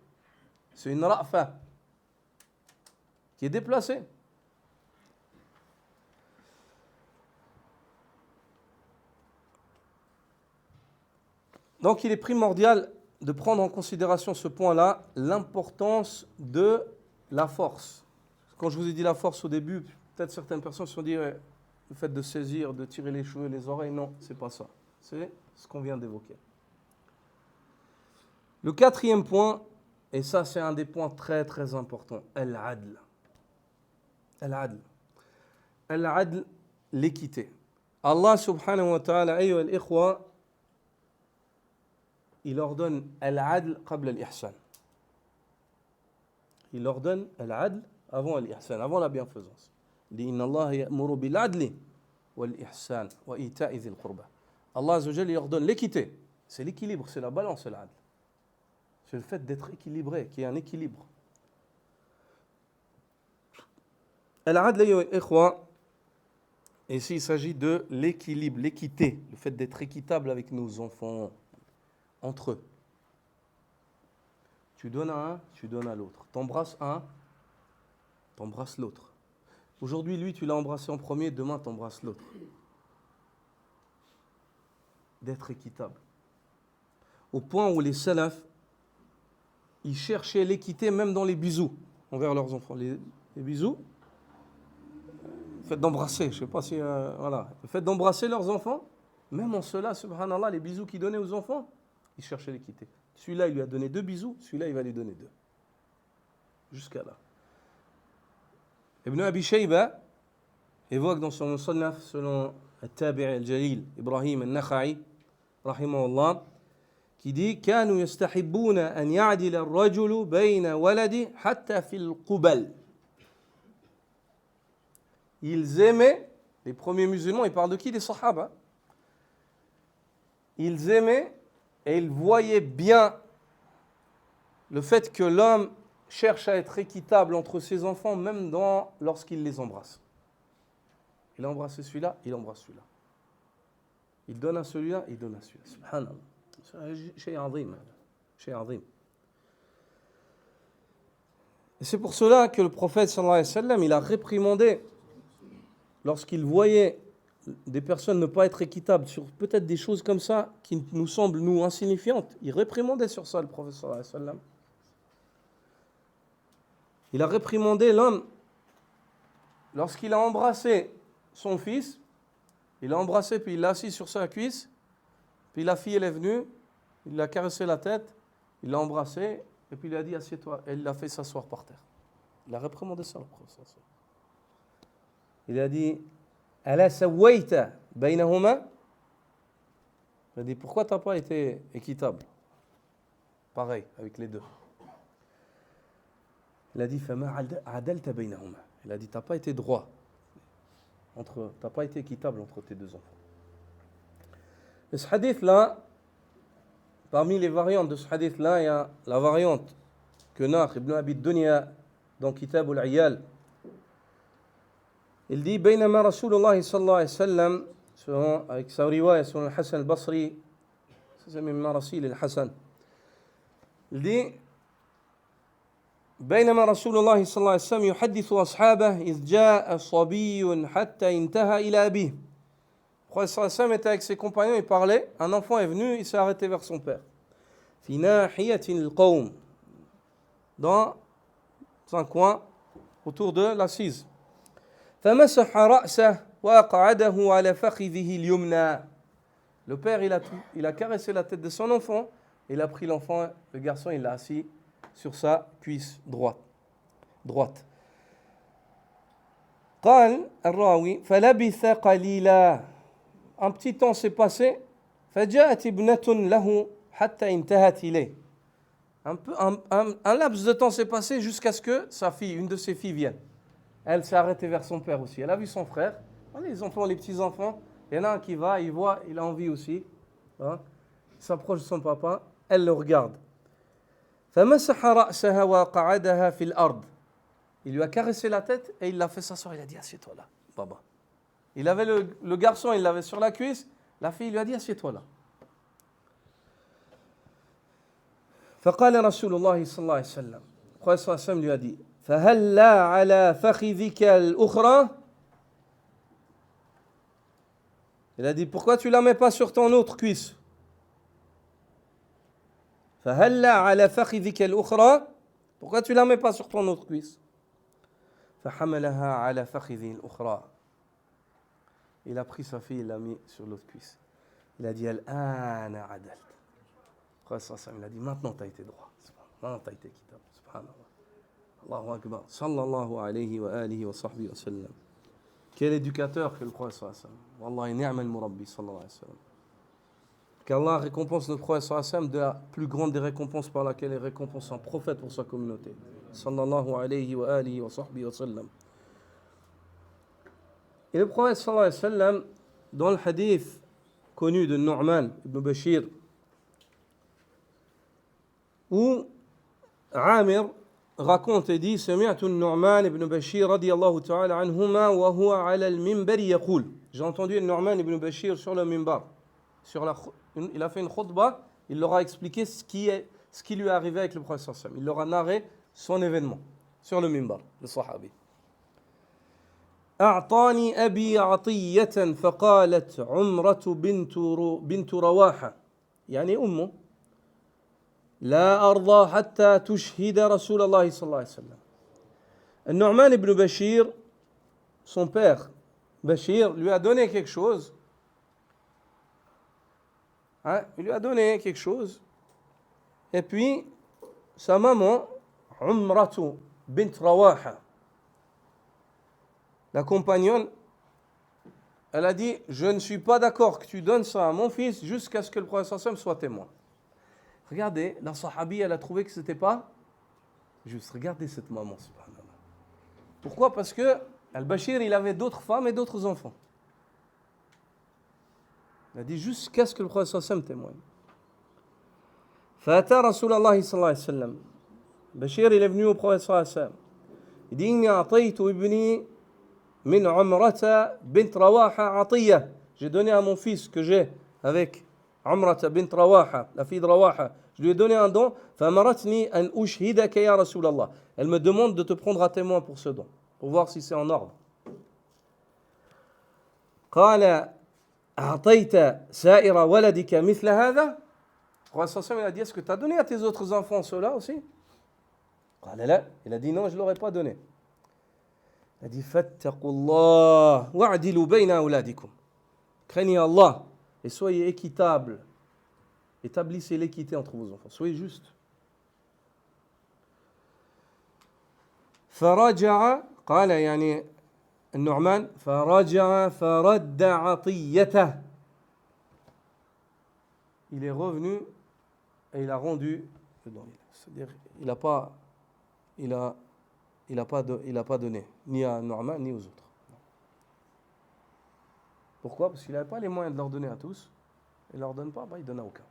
[SPEAKER 1] C'est une ra'fa qui est déplacée. Donc il est primordial de prendre en considération ce point-là, l'importance de la force. Quand je vous ai dit la force au début, peut-être certaines personnes se sont dit le fait de saisir, de tirer les cheveux, les oreilles, non, c'est pas ça. C'est ce qu'on vient d'évoquer. Le quatrième point, et ça c'est un des points très très importants, al-adl. Al-adl. Al-adl, l'équité. Allah subhanahu wa ta'ala, ayyuha al-ikhwa, il ordonne al-adl qabla al-ihsan. il ordonne al-adl avant al-ihsan, avant la bienfaisance. Il dit Inna Allah ya'muru bil-adli wal-ihsan wa ita'i dhil qurba. Allah Azza wa Jalla, il ordonne l'équité. C'est l'équilibre, c'est la balance, l'adl. C'est le fait d'être équilibré, qu'il y ait un équilibre. Al-adl, ikhwa, ici il s'agit de l'équilibre, l'équité, le fait d'être équitable avec nos enfants, entre eux. Tu donnes à un, tu donnes à l'autre. T'embrasses un, t'embrasses l'autre. Aujourd'hui, lui, tu l'as embrassé en premier, demain, t'embrasses l'autre. D'être équitable. Au point où les salafs, ils cherchaient l'équité même dans les bisous envers leurs enfants. Les bisous, le fait d'embrasser, je ne sais pas si... voilà. Le fait d'embrasser leurs enfants, même en cela, subhanallah, les bisous qu'ils donnaient aux enfants, ils cherchaient l'équité. Celui-là, il lui a donné 2 bisous, celui-là, il va lui donner 2. Jusqu'à là. Ibn Abi Shayba évoque dans son Musannaf, selon Al-Tabi' al-Jalil, Ibrahim al-Nakha'i, rahimahullah, qui dit كانوا يستحبون أن يعدل الرجل بين ولده حتى في القبل. Ils aimaient, les premiers musulmans, ils parlent de qui? Des Sahaba. Ils aimaient et ils voyaient bien le fait que l'homme cherche à être équitable entre ses enfants, même lorsqu'il les embrasse. Il a embrassé celui-là, il embrasse celui-là. Il donne à celui-là, il donne à celui-là. Subhanallah. C'est azim. C'est azim. Et c'est pour cela que le prophète sallallahu alayhi wa sallam, il a réprimandé lorsqu'il voyait des personnes ne pas être équitables sur peut-être des choses comme ça qui nous semblent, nous, insignifiantes. Il réprimandait sur ça, le prophète sallallahu alayhi wa sallam. Il a réprimandé l'homme lorsqu'il a embrassé son fils. Il l'a embrassé, puis il l'a assis sur sa cuisse. Puis la fille, elle est venue, il l'a caressé la tête, il l'a embrassé, et puis il a dit, assieds-toi. Et il l'a fait s'asseoir par terre. Il a réprimandé ça, le prophète. Il a dit, Ala sawayta baynahuma. Il a dit, pourquoi tu n'as pas été équitable? Pareil, avec les deux. Il a dit, Fama adalta baynahuma. Il a dit, tu n'as pas été droit. Tu n'as pas été équitable entre tes deux enfants. Et ce hadith-là, parmi les variantes de ce hadith-là, il y a la variante que narre Ibn Abi Dunya dans Kitab al-Iyal. Il dit بينما رسول الله صلى الله عليه وسلم avec sa riwaya sur Hassan al-Basri, c'est même Marasil al-Hassan. Il dit بينما رسول الله صلى الله عليه وسلم يحدث أصحابه إذ جاء صبي حتى انتهى إلى أبيه. Le prophète sallallahu alayhi wa sallam était avec ses compagnons, il parlait, un enfant est venu, il s'est arrêté vers son père. في ناحية القوم, dans un coin autour de l'assise. فمسح رأسه وأقعده على فخذه اليمنى. Le père, il a caressé la tête de son enfant, il a pris l'enfant, le garçon, il l'a assis sur sa cuisse droite. قال الراوي فلبث قليلا. Un petit temps s'est passé. فجاءت ابنة له حتى انتهت إليه. Un laps de temps s'est passé jusqu'à ce que sa fille, une de ses filles, vienne. Elle s'est arrêtée vers son père aussi. Elle a vu son frère. Les enfants, les petits-enfants. Il y en a un qui va, il voit, il a envie aussi. Il s'approche de son papa. Elle le regarde. فمسح رأسها وقعدها في الأرض. Il lui a caressé la tête et il l'a fait s'asseoir. Il a dit, assieds-toi là, baba. Il avait le garçon, il l'avait sur la cuisse. La fille lui a dit, assieds-toi là. فقال رسول الله صلى الله عليه وسلم. Le prophète صلى الله عليه وسلم lui a dit, فهلا على فخذك الأخرى. Il a dit, pourquoi tu la mets pas sur ton autre cuisse? فهلا على فخذك الأخرى. Pourquoi tu la mets pas sur ton autre cuisse? فحملها على فخذه الأخرى. Il a pris sa fille, il l'a mis sur l'autre cuisse. Il a dit, الآن عدلت. Il a dit, maintenant tu as été droit. Maintenant tu as été équitable. Subhanallah. Allahu Akbar. Sallallahu alayhi wa alihi wa sahbihi wa sallam. Quel éducateur que le prophète sallallahu alayhi wa sallam. Wallahi ni'mal murabbi sallallahu alayhi wa sallam. qu'Allah récompense notre prophète sallallahu alayhi wa sallam de la plus grande des récompenses par laquelle il récompense un prophète pour sa communauté. Sallallahu alayhi wa alihi wa sahbihi wa sallam. Et le prophète sallallahu alayhi wa sallam, dans le hadith connu de Nu'man ibn Bashir, où Amir raconte et dit سمعت النعمان ibn Bashir radiyallahu ta'ala anhuma wa huwa ala al-minbar yaqul. J'ai entendu Nu'man ibn Bashir sur le minbar. Il a fait une khutbah, il leur a expliqué ce qui lui est arrivé avec le prophète sallallahu alayhi wa sallam. Il leur a narré son événement sur le minbar, le sahabi. أعطاني أبي عطية فقالت عمرة بنت رواحة يعني أمه لا أرضى حتى تشهد رسول الله صلى الله عليه وسلم. Nu'man ibn Bashir, son père Bashir, lui a donné quelque chose. Il lui a donné quelque chose. Et puis, sa maman, Umratu bint Rawaha, la compagnonne, elle a dit, je ne suis pas d'accord que tu donnes ça à mon fils jusqu'à ce que le prophète sallallahu alayhi wa sallam soit témoin. Regardez, la sahabi, elle a trouvé que ce n'était pas juste. Regardez cette maman, subhanallah. Pourquoi? Parce que Al-Bashir, il avait d'autres femmes et d'autres enfants. Il a dit jusqu'à ce que le prophète sallallahu alayhi wa sallam témoigne. Fata Rasulallah sallallahu alayhi wa sallam. Bashir, il est venu au prophète sallallahu alayhi wa sallam. Il dit, inni a'taytu ibni min Umrata bint Rawaha atiyah. J'ai donné à mon fils que j'ai avec Umrata bint Rawaha, la fille de Rawaha. Je lui ai donné un don. Famaratni an ushhidaka ya Rasulallah. Elle me demande de te prendre à témoin pour ce don, pour voir si c'est en ordre. قال أعطيت سائر ولدك مثل هذا؟ Le prophète sallallahu alayhi wa sallam, il a dit, est-ce que tu as donné à tes autres enfants cela aussi? قال لا. Il a dit non, je ne l'aurais pas donné. Il a dit فاتقوا الله واعدلوا بين أولادكم. Craignez Allah et soyez équitables. Établissez l'équité entre vos enfants. Soyez justes. فرجع قال يعني النعمان فرجع فرد عطيته. Il est revenu et il a rendu. C'est-à-dire, il n'a pas donné ni à Nu'man ni aux autres. Pourquoi? Parce qu'il n'avait pas les moyens de leur donner à tous. Il ne leur donne pas, il ne donne à aucun.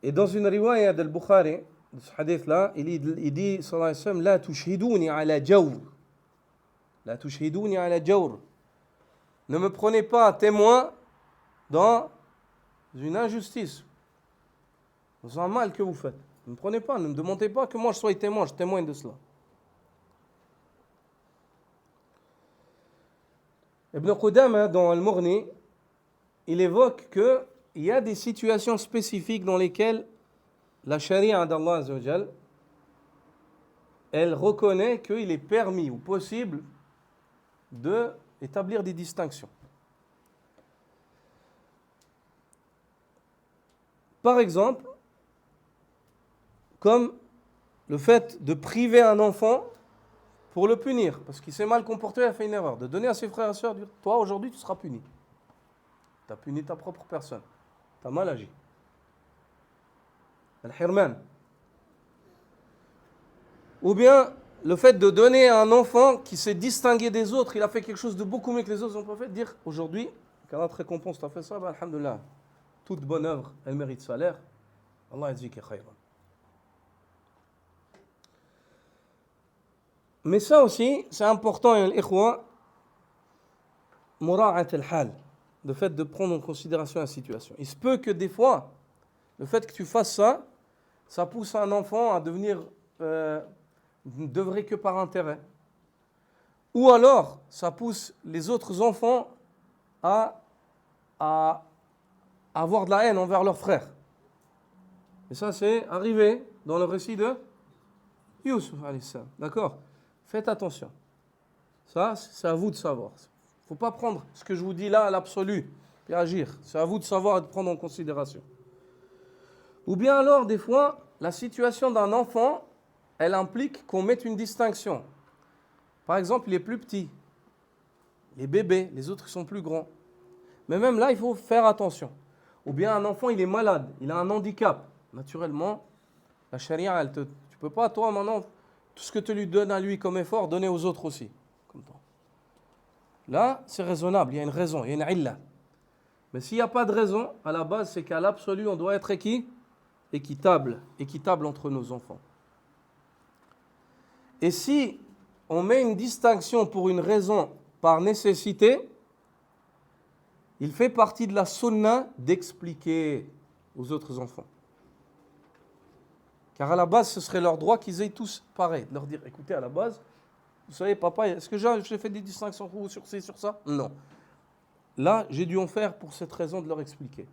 [SPEAKER 1] Et dans une riwaya d'Al-Bukhari, de ce hadith-là, il dit, sallallahu alayhi wa sallam, la tushhiduni ala jawr. La tushhiduni ala jawr. Ne me prenez pas témoin dans une injustice, dans un mal que vous faites. Ne me prenez pas, ne me demandez pas que moi je sois témoin, je témoigne de cela. Ibn Qudama, dans Al-Mughni, il évoque qu'il y a des situations spécifiques dans lesquelles la charia d'Allah Azza wa Jal, elle reconnaît qu'il est permis ou possible d'établir des distinctions. Par exemple, comme le fait de priver un enfant pour le punir, parce qu'il s'est mal comporté, il a fait une erreur, de donner à ses frères et sœurs, dire, toi aujourd'hui tu seras puni. Tu as puni ta propre personne, tu as mal agi. Al-Hirman. Ou bien le fait de donner à un enfant qui s'est distingué des autres, il a fait quelque chose de beaucoup mieux que les autres n'ont pas fait, dire aujourd'hui, quand notre récompense t'a fait ça, ben, alhamdoulilah, toute bonne œuvre, elle mérite salaire. Allah yajzika khayran. Mais ça aussi, c'est important, l'ikhwa, mura'at al-hal, le fait de prendre en considération la situation. Il se peut que des fois, le fait que tu fasses ça, ça pousse un enfant à devenir d'œuvrer que par intérêt. Ou alors, ça pousse les autres enfants à avoir de la haine envers leurs frères. Et ça, c'est arrivé dans le récit de Yusuf, alayhi salam. D'accord? Faites attention. Ça, c'est à vous de savoir. Il ne faut pas prendre ce que je vous dis là à l'absolu et agir. C'est à vous de savoir et de prendre en considération. Ou bien alors, des fois, la situation d'un enfant, elle implique qu'on mette une distinction. Par exemple, il est plus petit. les bébés, les autres ils sont plus grands. Mais même là, il faut faire attention. Ou bien un enfant, il est malade, il a un handicap. Naturellement, la charia, tu ne peux pas, toi, maintenant, tout ce que tu lui donnes à lui comme effort, donner aux autres aussi. Comme toi. Là, c'est raisonnable, il y a une raison, il y a une illa. Mais s'il n'y a pas de raison, à la base, c'est qu'à l'absolu, on doit être équitable entre nos enfants. Et si on met une distinction pour une raison par nécessité, il fait partie de la sunna d'expliquer aux autres enfants. Car à la base, ce serait leur droit qu'ils aient tous pareil. De leur dire, écoutez, à la base, vous savez, papa, est-ce que j'ai fait des distinctions sur ci, sur ça? Non. Là, j'ai dû en faire pour cette raison de leur expliquer.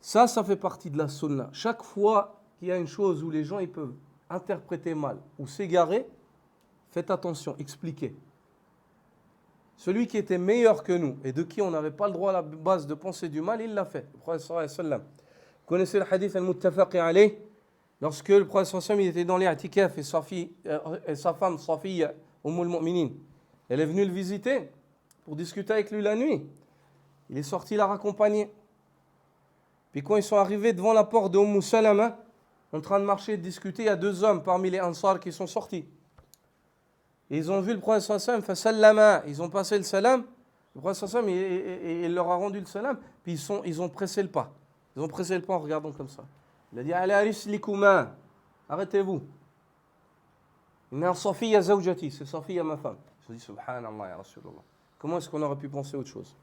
[SPEAKER 1] Ça fait partie de la sunna. Chaque fois qu'il y a une chose où les gens ils peuvent interpréter mal ou s'égarer, faites attention, expliquez. Celui qui était meilleur que nous et de qui on n'avait pas le droit à la base de penser du mal, il l'a fait. Le prophète sallallahu alayhi wa sallam. Vous connaissez le hadith al-muttafaqi alayh? Lorsque le prophète sallallahu alayhi wa sallam il était dans les i'tikaf et sa femme Safiya, al-Mu'minin, elle est venue le visiter pour discuter avec lui la nuit. Il est sorti la raccompagner. Puis quand ils sont arrivés devant la porte de Salama, en train de marcher et de discuter, il y a deux hommes parmi les Ansar qui sont sortis. Et ils ont vu le prophète sallallahu alayhi wa sallam, ils ont passé le salam, le prophète sallallahu alayhi wa sallam il leur a rendu le salam, puis ils ont pressé le pas. Ils ont pressé le pas en regardant comme ça. Il a dit, allez, arislikuma, arrêtez-vous. Inna Safiya zawjati, c'est Safiya ma femme. Je dis, subhanallah ya Rasulallah. Comment est-ce qu'on aurait pu penser autre chose?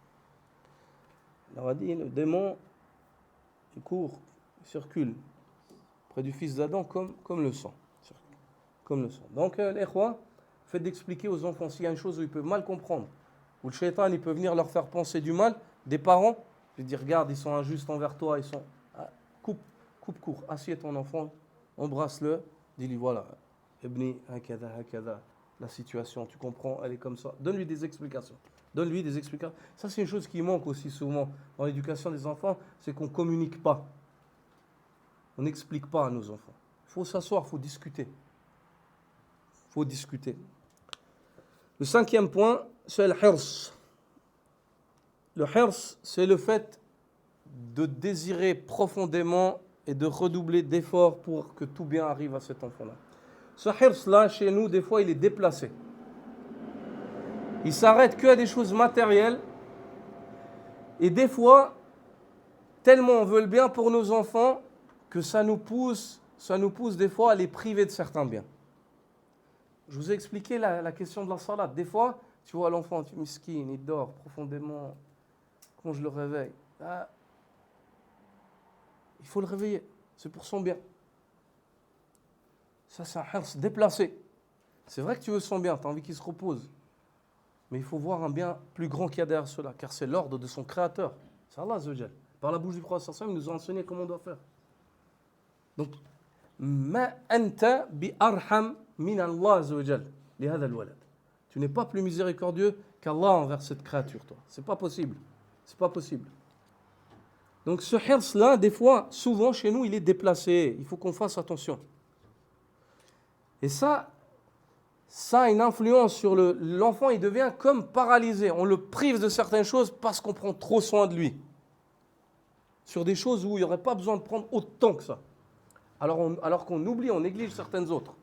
[SPEAKER 1] Il leur a dit, le démon, il court, il circule près du fils d'Adam comme le sang. Comme le sang. Donc, l'ikhwa, faites d'expliquer aux enfants s'il y a une chose où ils peuvent mal comprendre, où le shaitan il peut venir leur faire penser du mal, des parents, je dis regarde, ils sont injustes envers toi, ils sont... Coupe court, assieds ton enfant, embrasse-le, dis-lui voilà, ibni, hakada, hakada, la situation, tu comprends, elle est comme ça. Donne-lui des explications. Donne-lui des explications. Ça, c'est une chose qui manque aussi souvent dans l'éducation des enfants, c'est qu'on ne communique pas. On n'explique pas à nos enfants. Il faut s'asseoir, il faut discuter. Il faut discuter. Le cinquième point, c'est le hirs. Le hirs, c'est le fait de désirer profondément et de redoubler d'efforts pour que tout bien arrive à cet enfant-là. Ce hirs-là, chez nous, des fois, il est déplacé. Il s'arrête qu'à des choses matérielles. Et des fois, tellement on veut le bien pour nos enfants que ça nous pousse des fois à les priver de certains biens. Je vous ai expliqué la question de la salat. Des fois, tu vois l'enfant, tu miskin, il dort profondément. Quand je le réveille, il faut le réveiller. C'est pour son bien. Ça, c'est un hirs déplacé. C'est vrai que tu veux son bien, tu as envie qu'il se repose. Mais il faut voir un bien plus grand qu'il y a derrière cela, car c'est l'ordre de son Créateur. C'est Allah Azza wa Jal. Par la bouche du prophète sallallahu alayhi wa sallam, il nous a enseigné comment on doit faire. Donc, ma anta bi arham min Allah Azza wa Jal li hadha al-walad. Tu n'es pas plus miséricordieux qu'Allah envers cette créature, toi. C'est pas possible. C'est pas possible. Donc ce hirs-là, des fois, souvent chez nous, il est déplacé. Il faut qu'on fasse attention. Et ça a une influence sur l'enfant. Il devient comme paralysé. On le prive de certaines choses parce qu'on prend trop soin de lui. Sur des choses où il n'y aurait pas besoin de prendre autant que ça. Alors qu'on oublie, on néglige certaines autres.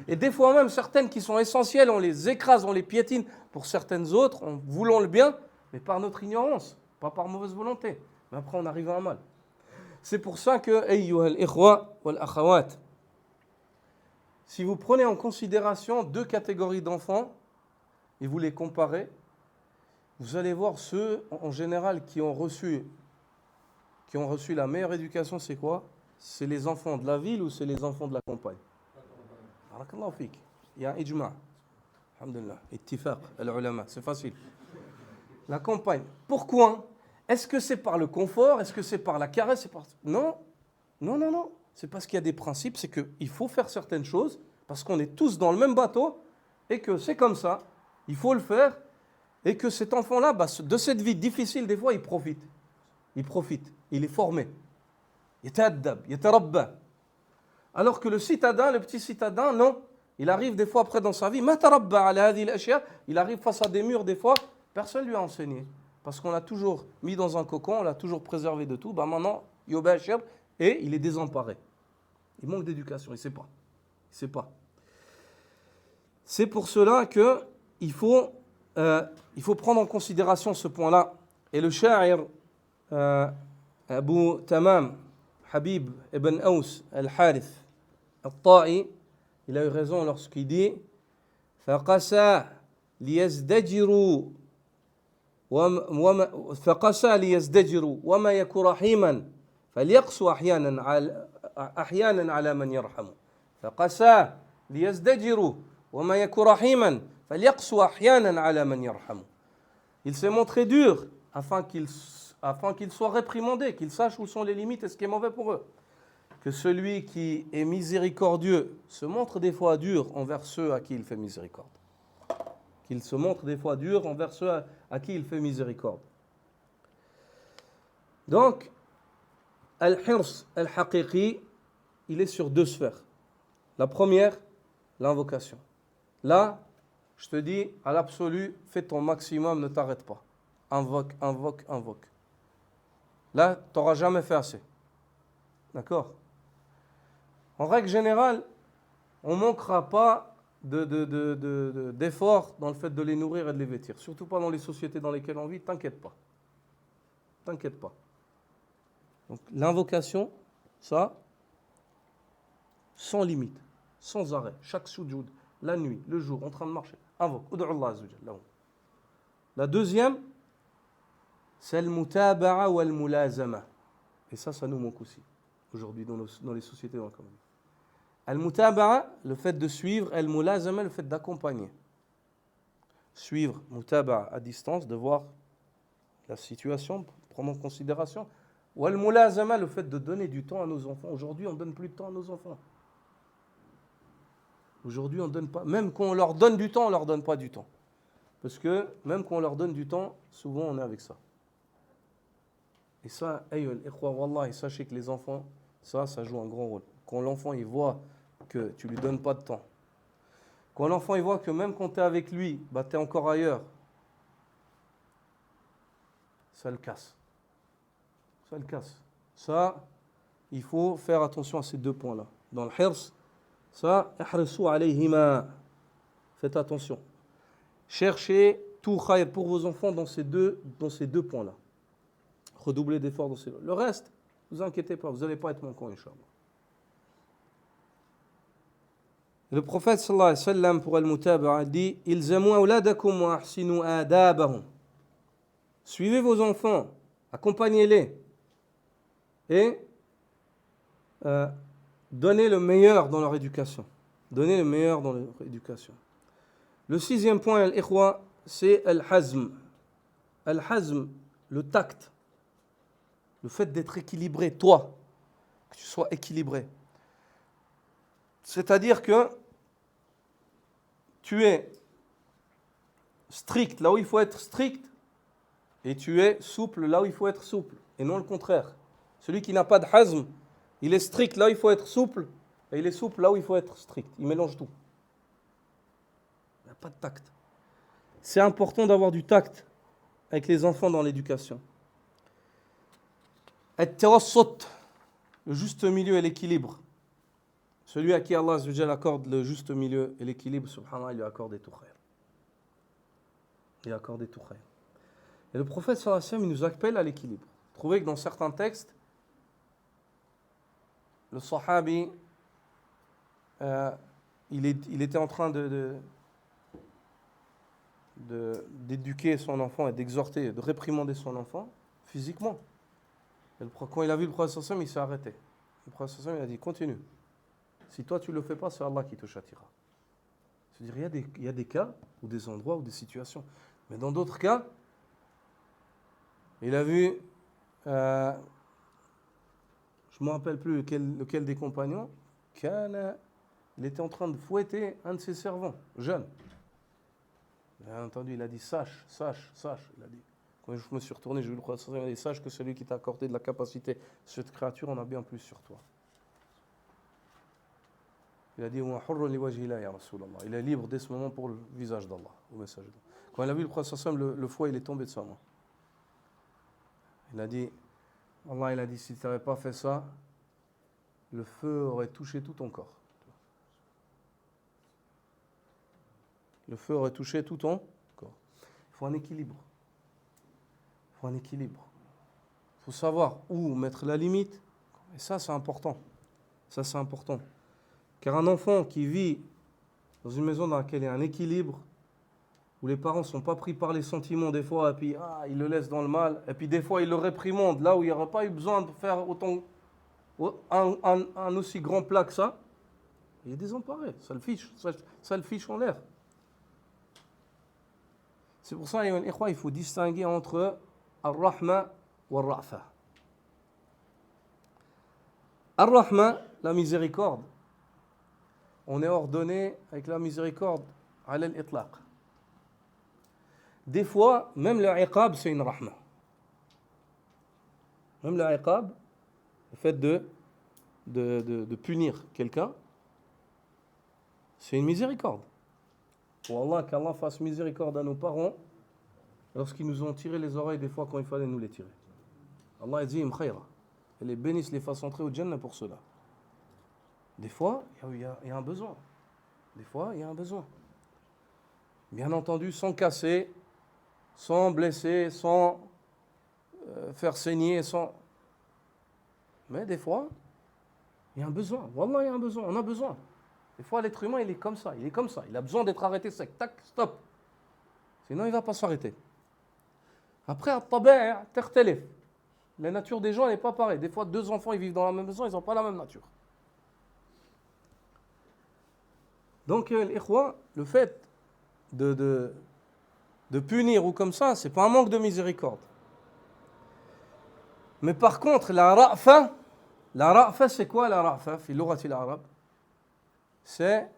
[SPEAKER 1] Et des fois même, certaines qui sont essentielles, on les écrase, on les piétine pour certaines autres, en voulant le bien, mais par notre ignorance, pas par mauvaise volonté. Mais après, on arrive à un mal. C'est pour ça que, ayyuhal ikhwa wal akhawat, si vous prenez en considération deux catégories d'enfants et vous les comparez, vous allez voir ceux, en général, qui ont reçu la meilleure éducation, c'est quoi? C'est les enfants de la ville ou c'est les enfants de la campagne? Barakallahu fik. Il y a un ijma'. Alhamdulillah. Ittifaq, al-ulama. C'est facile. La campagne. Pourquoi? Est-ce que c'est par le confort? Est-ce que c'est par la caresse? Non. Non. C'est parce qu'il y a des principes. C'est qu'il faut faire certaines choses parce qu'on est tous dans le même bateau et que c'est comme ça. Il faut le faire et que cet enfant-là, de cette vie difficile, des fois, il profite. Il est formé. Il est ta'addab, il est tarabba. Alors que le petit citadin, non. Il arrive des fois après dans sa vie, ما تربى على هذه الأشياء, il arrive face à des murs des fois, personne ne lui a enseigné. Parce qu'on l'a toujours mis dans un cocon, on l'a toujours préservé de tout. Bah maintenant, yubashir, et il est désemparé. Il manque d'éducation, il ne sait pas. Il sait pas. C'est pour cela qu'il faut prendre en considération ce point-là. Et le sha'ir Abu Tamam, Habib ibn Aus al-Harith al-Ta'i, il a eu raison lorsqu'il dit فَقَسَى لِيَزْدَجِرُوا فَقَسَى لِيَزْدَجِرُوا وَمَا يَكُ رَحِيمًا فَلْيَقْسُوا أَحْيَانًا عَلَى مَنْ يَرْحَمُ فَقَسَى لِيَزْدَجِرُوا وَمَا يَكُ رَحِيمًا فَلْيَقْسُوا أَحْيَانًا عَلَى مَنْ يَرْحَمُ. Il s'est montré dur afin qu'ils soient réprimandés, qu'ils sachent où sont les limites et ce qui est mauvais pour eux. Que celui qui est miséricordieux se montre des fois dur envers ceux à qui il fait miséricorde. Qu'il se montre des fois dur envers ceux à qui il fait miséricorde. Donc, al-hirs al-haqiqi, il est sur deux sphères. La première, l'invocation. Là, je te dis, à l'absolu, fais ton maximum, ne t'arrête pas. Invoque, invoque, invoque. Là, tu n'auras jamais fait assez. D'accord ? En règle générale, on ne manquera pas d'efforts dans le fait de les nourrir et de les vêtir. Surtout pas dans les sociétés dans lesquelles on vit, t'inquiète pas. T'inquiète pas. Donc l'invocation, ça, sans limite, sans arrêt, chaque sujoud, la nuit, le jour, en train de marcher, invoque. Ud'u Allah azza wa jalla. La deuxième, c'est le mutaba'a wal mulazama. Et ça nous manque aussi, aujourd'hui, dans les sociétés dans lesquelles on vit. Al-mutaba'a, le fait de suivre, al-mulazama, le fait d'accompagner. Suivre, mutaba'a, à distance, de voir la situation, prendre en considération. Ou al-mulazama, le fait de donner du temps à nos enfants. Aujourd'hui, on ne donne plus de temps à nos enfants. Aujourd'hui, on ne donne pas. Même quand on leur donne du temps, on ne leur donne pas du temps. Parce que même quand on leur donne du temps, souvent on est avec ça. Et ça, wallah, sachez que les enfants, ça joue un grand rôle. Quand l'enfant, il voit que tu ne lui donnes pas de temps, quand l'enfant, il voit que même quand tu es avec lui, bah, tu es encore ailleurs, ça le casse. Ça le casse. Ça, il faut faire attention à ces deux points-là. Dans le hirs, ça, ihrisu alayhima. Faites attention. Cherchez tout khayr pour vos enfants dans ces deux points-là. Redoublez d'efforts dans ces deux. Le reste, ne vous inquiétez pas, vous n'allez pas être manquant, Inch'Allah. Le prophète sallallahu alayhi wa sallam pour al-mutaba'a dit ilzamu awladakum wa ahsinu adabahum. Suivez vos enfants, accompagnez-les et donnez le meilleur dans leur éducation. Donnez le meilleur dans leur éducation. Le sixième point, al-ikhwa, c'est al-hazm. Al-hazm, le tact. Le fait d'être équilibré, toi, que tu sois équilibré. C'est-à-dire que tu es strict là où il faut être strict et tu es souple là où il faut être souple. Et non le contraire. Celui qui n'a pas de hazm, il est strict là où il faut être souple et il est souple là où il faut être strict. Il mélange tout. Il n'y a pas de tact. C'est important d'avoir du tact avec les enfants dans l'éducation. At-tawassut, le juste milieu et l'équilibre. Celui à qui Allah Azza wa Jalla accorde le juste milieu et l'équilibre, subhanallah, il lui accorde tout khayr. Il accorde tout khayr. Et le prophète sallallahu alayhi wa sallam, il nous appelle à l'équilibre. Trouvez que dans certains textes, le sahabi, il était en train d'éduquer son enfant et d'exhorter, de réprimander son enfant physiquement. Et quand il a vu le prophète sallallahu alayhi wa sallam, il s'est arrêté. Le prophète sallallahu alayhi wa sallam, il a dit continue. Si toi tu ne le fais pas, c'est Allah qui te châtiera. C'est-à-dire, il y a des cas ou des endroits ou des situations. Mais dans d'autres cas, il a vu, je ne me rappelle plus lequel des compagnons, il était en train de fouetter un de ses servants, jeune. Bien entendu, il a dit sache. Il a dit. Quand je me suis retourné, j'ai vu le prophète, il a dit sache que celui qui t'a accordé de la capacité, cette créature en a bien plus sur toi. Il a dit Wa hurrun li wajhillah ya Rasulallah. Il est libre dès ce moment pour le visage d'Allah, au message d'Allah. Quand il a vu le prophète sallam, le foie il est tombé de sa main. Il a dit Allah il a dit si tu n'avais pas fait ça, le feu aurait touché tout ton corps. Le feu aurait touché tout ton corps. Il faut un équilibre. Il faut un équilibre. Il faut savoir où mettre la limite. Et ça, c'est important. Ça, c'est important. Car un enfant qui vit dans une maison dans laquelle il y a un équilibre, où les parents ne sont pas pris par les sentiments des fois, et puis ils le laissent dans le mal, et puis des fois ils le réprimandent, là où il n'y aurait pas eu besoin de faire autant, un aussi grand plat que ça, il est désemparé, ça le fiche en l'air. C'est pour ça, il faut distinguer entre Ar-Rahma ou Ar-Ra'fa. Ar-Rahma, la miséricorde. On est ordonné avec la miséricorde à l'itlaq. Des fois, même le iqab, c'est une rahma. Même le iqab, le fait de punir quelqu'un, c'est une miséricorde. Pour Allah, qu'Allah fasse miséricorde à nos parents lorsqu'ils nous ont tiré les oreilles des fois quand il fallait nous les tirer. Allah a dit khayra. Et les bénisse, les fasse entrer au Jannah pour cela. Des fois, il y a un besoin. Des fois, il y a un besoin. Bien entendu, sans casser, sans blesser, sans faire saigner, sans... Mais des fois, il y a un besoin. Wallah, il y a un besoin. On a besoin. Des fois, l'être humain, il est comme ça. Il est comme ça. Il a besoin d'être arrêté sec. Tac, stop. Sinon, il ne va pas s'arrêter. Après, at-tabi' takhtalif. La nature des gens, elle n'est pas pareille. Des fois, deux enfants, ils vivent dans la même maison, ils n'ont pas la même nature. Donc, l'ikhwa, le fait de punir ou comme ça, c'est pas un manque de miséricorde. Mais par contre, la ra'fa, c'est quoi la ra'fa, fi lughati al-arab? C'est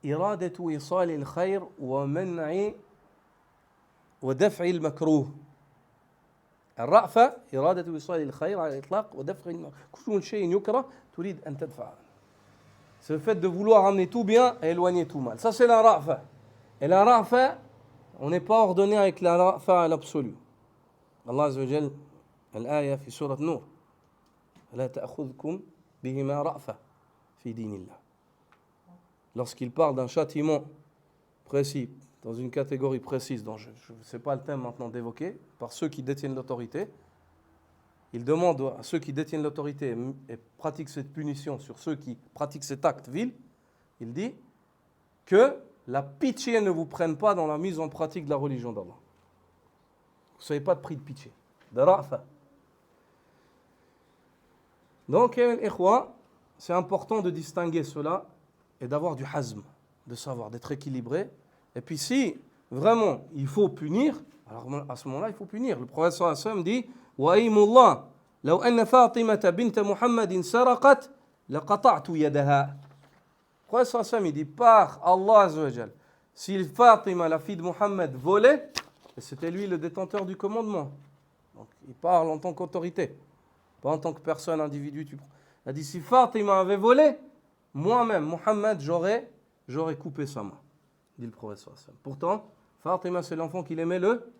[SPEAKER 1] iradatu isal al-khayr wa man'i wa daf'i al-makruh. الرأفة إرادة وصال الخير على الإطلاق ودفع كل شيء يكره تريد أن تدفعه. C'est le fait de vouloir amener tout bien et éloigner tout mal. Ça, c'est la ra'fa. Et la ra'fa, on n'est pas ordonné avec la ra'fa à l'absolu. Allah Azza wa Jal, l'aya fi surat Nur. La ta'khudhukum bihima ra'fa fi dinillah. Lorsqu'il parle d'un châtiment précis, dans une catégorie précise, dont je ne sais pas le thème maintenant d'évoquer, par ceux qui détiennent l'autorité, il demande à ceux qui détiennent l'autorité et pratiquent cette punition sur ceux qui pratiquent cet acte vil, il dit que la pitié ne vous prenne pas dans la mise en pratique de la religion d'Allah. Vous ne soyez pas de pris de pitié. De ra'fa. Donc, c'est important de distinguer cela et d'avoir du hazm, de savoir, d'être équilibré. Et puis si vraiment il faut punir, alors à ce moment-là il faut punir. Le prophète sallallahu alayhi wa sallam dit wa aymullah law anna Fatimata bint Muhammadin saraqat laqata'tu yadaha. Le prophète sallallahu alayhi wa sallam il dit par Allah azza wa jal, si Fatima la fille de Muhammad volait, c'était lui le détenteur du commandement. Donc il parle en tant qu'autorité, pas en tant que personne individu. Il a dit si Fatima avait volé, moi-même Muhammad j'aurais coupé sa main. Dit le prophète sallallahu alayhi wa sallam. Pourtant, Fatima, c'est l'enfant qu'il aimait le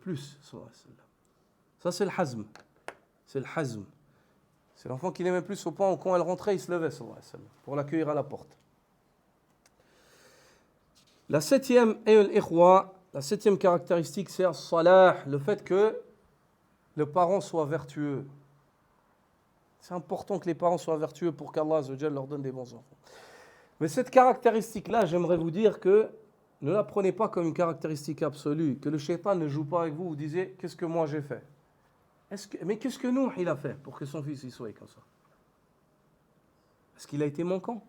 [SPEAKER 1] plus. Sallallahu alayhi wa sallam. Ça, c'est le hazm. C'est le hazm. C'est l'enfant qu'il aimait plus au point où quand elle rentrait, il se levait, sallallahu alayhi wa sallam, pour l'accueillir à la porte. La septième caractéristique, c'est as-salah, le fait que le parent soit vertueux. C'est important que les parents soient vertueux pour qu'Allah azza wa jalla leur donne des bons enfants. Mais cette caractéristique-là, j'aimerais vous dire que ne la prenez pas comme une caractéristique absolue, que le shaitan ne joue pas avec vous, vous disiez, qu'est-ce que moi j'ai fait? Mais qu'est-ce que Nuh il a fait pour que son fils y soit comme ça? Est-ce qu'il a été manquant?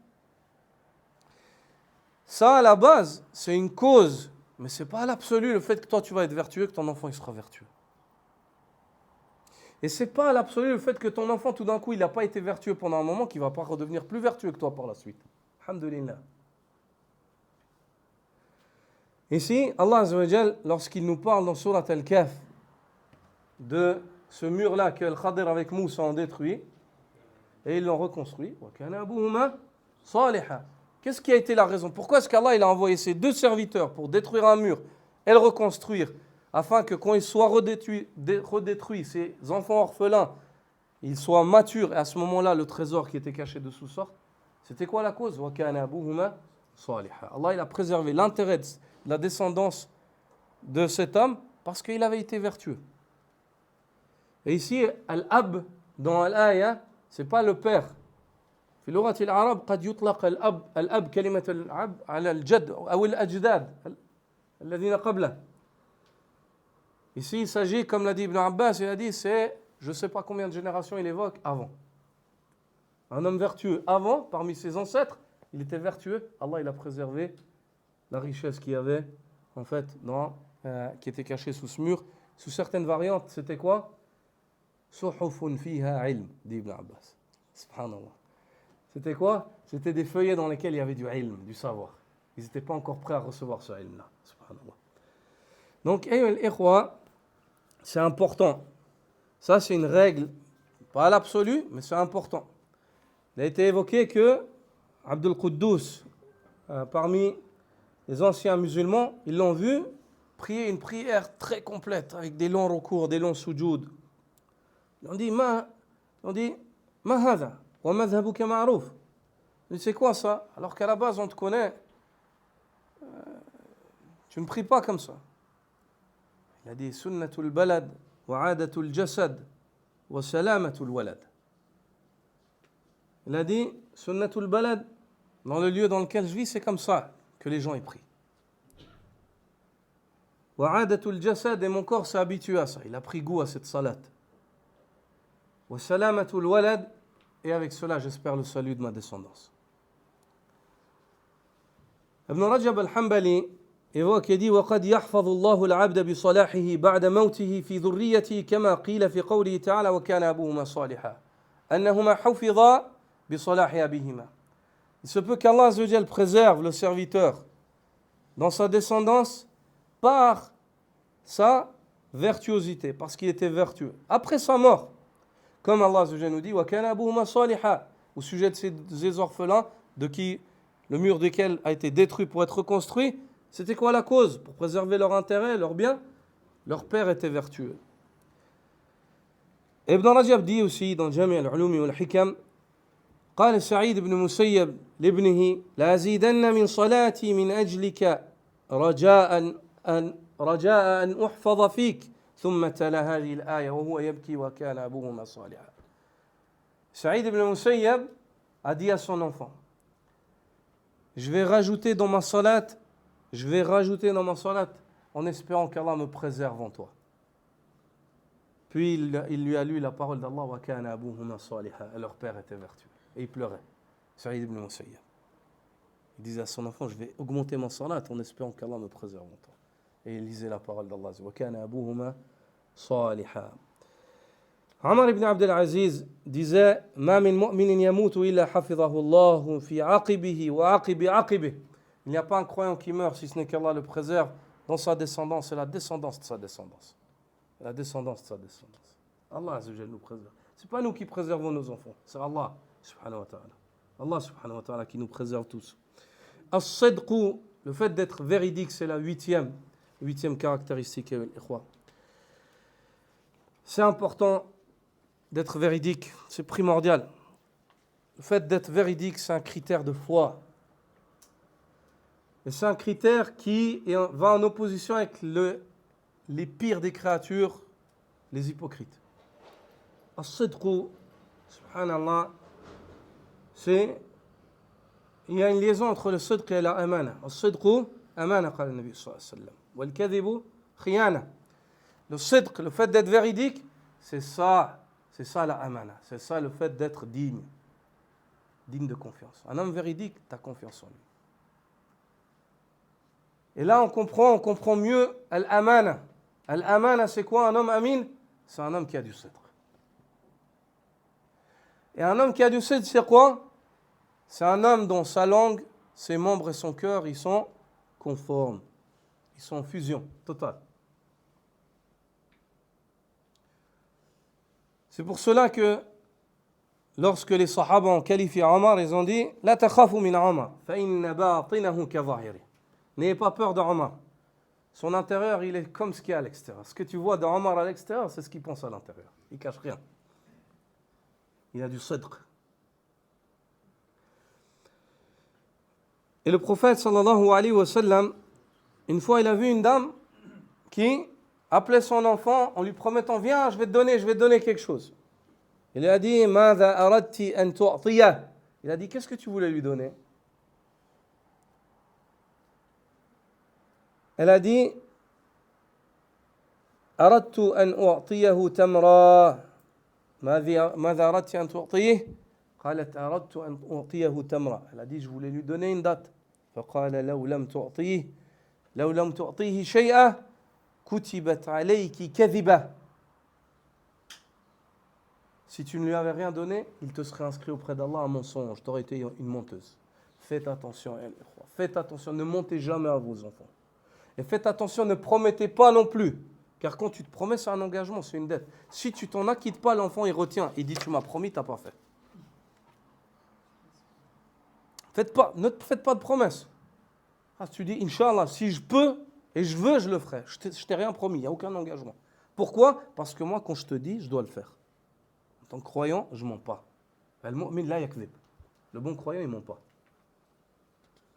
[SPEAKER 1] Ça, à la base, c'est une cause, mais ce n'est pas à l'absolu le fait que toi tu vas être vertueux, que ton enfant il sera vertueux. Et ce n'est pas à l'absolu le fait que ton enfant, tout d'un coup, il n'a pas été vertueux pendant un moment, qu'il ne va pas redevenir plus vertueux que toi par la suite. Alhamdulillah. Ici, Allah Azza wa Jal, lorsqu'il nous parle dans Surat Al-Kahf de ce mur-là que Al-Khadir avec Moussa ont détruit, et ils l'ont reconstruit. وَكَانَ أَبُوهُمَا صَالِحًا. Qu'est-ce qui a été la raison? Pourquoi est-ce qu'Allah il a envoyé ses deux serviteurs pour détruire un mur et le reconstruire, afin que quand il soit redétruit, ces enfants orphelins, ils soient matures, et à ce moment-là, le trésor qui était caché dessous sort? C'était quoi la cause? وَكَانَ أَبُوهُمَا صَالِحًا. Allah il a préservé l'intérêt de la descendance de cet homme parce qu'il avait été vertueux. Et ici, al-ab, dans l'aya, c'est pas le père. في لغة العرب قد يطلق الأب كلمة الأب على الجد أو الأجداد الذين قبله. Ici, il s'agit, comme l'a dit Ibn Abbas, il a dit, c'est, je ne sais pas combien de générations il évoque, avant. Un homme vertueux avant, parmi ses ancêtres, il était vertueux. Allah, il a préservé la richesse qu'il y avait, en fait, qui était cachée sous ce mur. Sous certaines variantes, c'était quoi? Suhufun fiha ilm, dit Ibn Abbas. Subhanallah. C'était quoi? C'était des feuillets dans lesquels il y avait du ilm, du savoir. Ils n'étaient pas encore prêts à recevoir ce ilm-là. Subhanallah. Donc, al-ikhwa, c'est important. Ça, c'est une règle, pas à l'absolu, mais c'est important. Il a été évoqué que Abdul Quddus, parmi les anciens musulmans, ils l'ont vu prier une prière très complète, avec des longs recours, des longs sujoud. Ils ont dit, Ma hadha wa madhhabuka ma'rouf. Ils disent, c'est quoi ça? Alors qu'à la base, on te connaît. Tu ne pries pas comme ça. Il a dit, sunnatul balad wa adatul jasad wa salamatul walad. Il a dit, sunnatul balad, dans le lieu dans lequel je vis, c'est comme ça que les gens y prient. Wa adatul jasad, et mon corps s'est habitué à ça. Il a pris goût à cette salat. Wa salamatul walad, et avec cela, j'espère le salut de ma descendance. Ibn Rajab al-Hanbali évoque et dit وَقَدْ يَحْفَظُ اللَّهُ الْعَبْدَ بِصَلَاحِهِ بَعْدَ مَوْتِهِ فِي ذُرِّيَّتِهِ كَمَا قِيلَ فِي قَوْلِهِ تَعَالَى وَكَانَ أَبُوهُمَا صَالِحًا أَنَّهُمَا حُفِظَا بِصَلَاحِ أَبِيهِمَا. Il se peut qu'Allah Azza wa Jal préserve le serviteur dans sa descendance par sa vertuosité, parce qu'il était vertueux. Après sa mort, comme Allah Azza wa Jal nous dit وَكَانَ أَبُوهُمَا صَالِحًا, au sujet de ces orphelins de qui le mur desquels a été détruit pour être reconstruit. C'était quoi la cause? Pour préserver leur intérêt, leur bien? Leur père était vertueux. Ibn Rajab dit aussi dans Jami' al-Ulum wal-Hikam, قال سعيد بن مسيب لابنه لأزيدن من صلاتي من أجلك رجاء أن أحفظ فيك ثم تلا هذه الآية وهو يبكي وكان أبوهما صالحا. Saïd ibn Musayyab a dit à son enfant, je vais rajouter dans ma salat en espérant qu'Allah me préserve en toi. Puis il lui a lu la parole d'Allah wa kana abuhuma saliha, et leur père était vertueux. Et il pleurait. Saïd ibn Musayyab. Il disait à son enfant, je vais augmenter ma salat en espérant qu'Allah me préserve en toi. Et il lisait la parole d'Allah wa kana abuhuma saliha. Omar ibn Abdel Aziz disait Ma min mu'minin yamutu illa hafidhahu Allahu fi aqibihi wa aqibi aqibih. Il n'y a pas un croyant qui meurt si ce n'est qu'Allah le préserve dans sa descendance et la descendance de sa descendance. La descendance de sa descendance. Allah Azza wa Jalla nous préserve. Ce n'est pas nous qui préservons nos enfants, c'est Allah subhanahu wa ta'ala. Allah subhanahu wa ta'ala qui nous préserve tous. As-sidqu, le fait d'être véridique, c'est la huitième caractéristique. C'est important d'être véridique, c'est primordial. Le fait d'être véridique, c'est un critère de foi. Et c'est un critère qui va en opposition avec les pires des créatures, les hypocrites. As-sidqu, subhanallah, il y a une liaison entre le sidq et la amana. As-sidqu, amana, qala le Nabi sallallahu alayhi wa sallam. Wal kadhibu, khiyana. Le sidq, le fait d'être véridique, c'est ça la amana. C'est ça le fait d'être digne de confiance. Un homme véridique, tu as confiance en lui. Et là, on comprend mieux al-amana. Al-amana, c'est quoi un homme amin? C'est un homme qui a du sidq. Et un homme qui a du sidq, c'est quoi? C'est un homme dont sa langue, ses membres et son cœur, ils sont conformes. Ils sont en fusion totale. C'est pour cela que lorsque les Sahaba ont qualifié Omar, ils ont dit La takhafu min Omar, fa inna batinahu ka zahiri. N'ayez pas peur de Omar. Son intérieur, il est comme ce qu'il y a à l'extérieur. Ce que tu vois d'Omar à l'extérieur, c'est ce qu'il pense à l'intérieur. Il ne cache rien. Il a du sidq. Et le prophète, sallallahu alayhi wa sallam, une fois, il a vu une dame qui appelait son enfant en lui promettant Viens, je vais te donner quelque chose. Il lui a dit Madha aradti an tu'tiya. Il a dit Qu'est-ce que tu voulais lui donner? Elle a dit Aradtu an u'tiyahu tamra. ماذا أردت أن تعطيه؟ قالت أردت أن أعطيه تمرة. Elle a dit je voulais lui donner une date. فقال لو لم تعطيه شيئا كتبت عليك كذبة. Si tu ne lui avais rien donné, il te serait inscrit auprès d'Allah un mensonge. Tu aurais été une menteuse. Faites attention, faites attention, ne mentez jamais à vos enfants. Et faites attention, ne promettez pas non plus. Car quand tu te promets, c'est un engagement, c'est une dette. Si tu t'en acquittes pas, l'enfant, il retient. Il dit, tu m'as promis, tu n'as pas fait. Ne faites pas de promesses. Tu dis, Inch'Allah, si je peux et je veux, je le ferai. Je t'ai rien promis, il n'y a aucun engagement. Pourquoi? Parce que moi, quand je te dis, je dois le faire. En tant que croyant, je ne mens pas. Le bon croyant, il ne ment pas.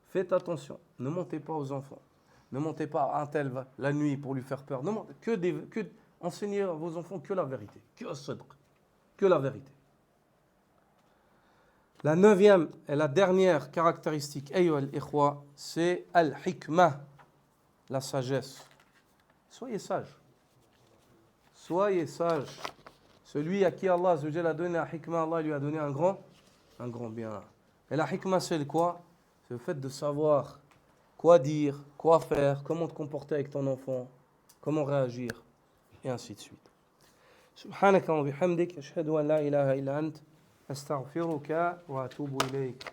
[SPEAKER 1] Faites attention, ne mentez pas aux enfants. Ne mentez pas à un tel la nuit pour lui faire peur. Enseignez à vos enfants que la vérité, que la vérité. La 9e et la dernière caractéristique, c'est al-hikmah, la sagesse. Soyez sages. Soyez sages. Celui à qui Allah a donné la hikmah, Allah lui a donné un grand bien. Et la hikmah, c'est quoi? C'est le fait de savoir quoi dire, quoi faire, comment te comporter avec ton enfant, comment réagir, et ainsi de suite. Subhanaka wa bihamdik, ashhadu an la ilaha illa ant, astaghfiruka wa atubu ilayk.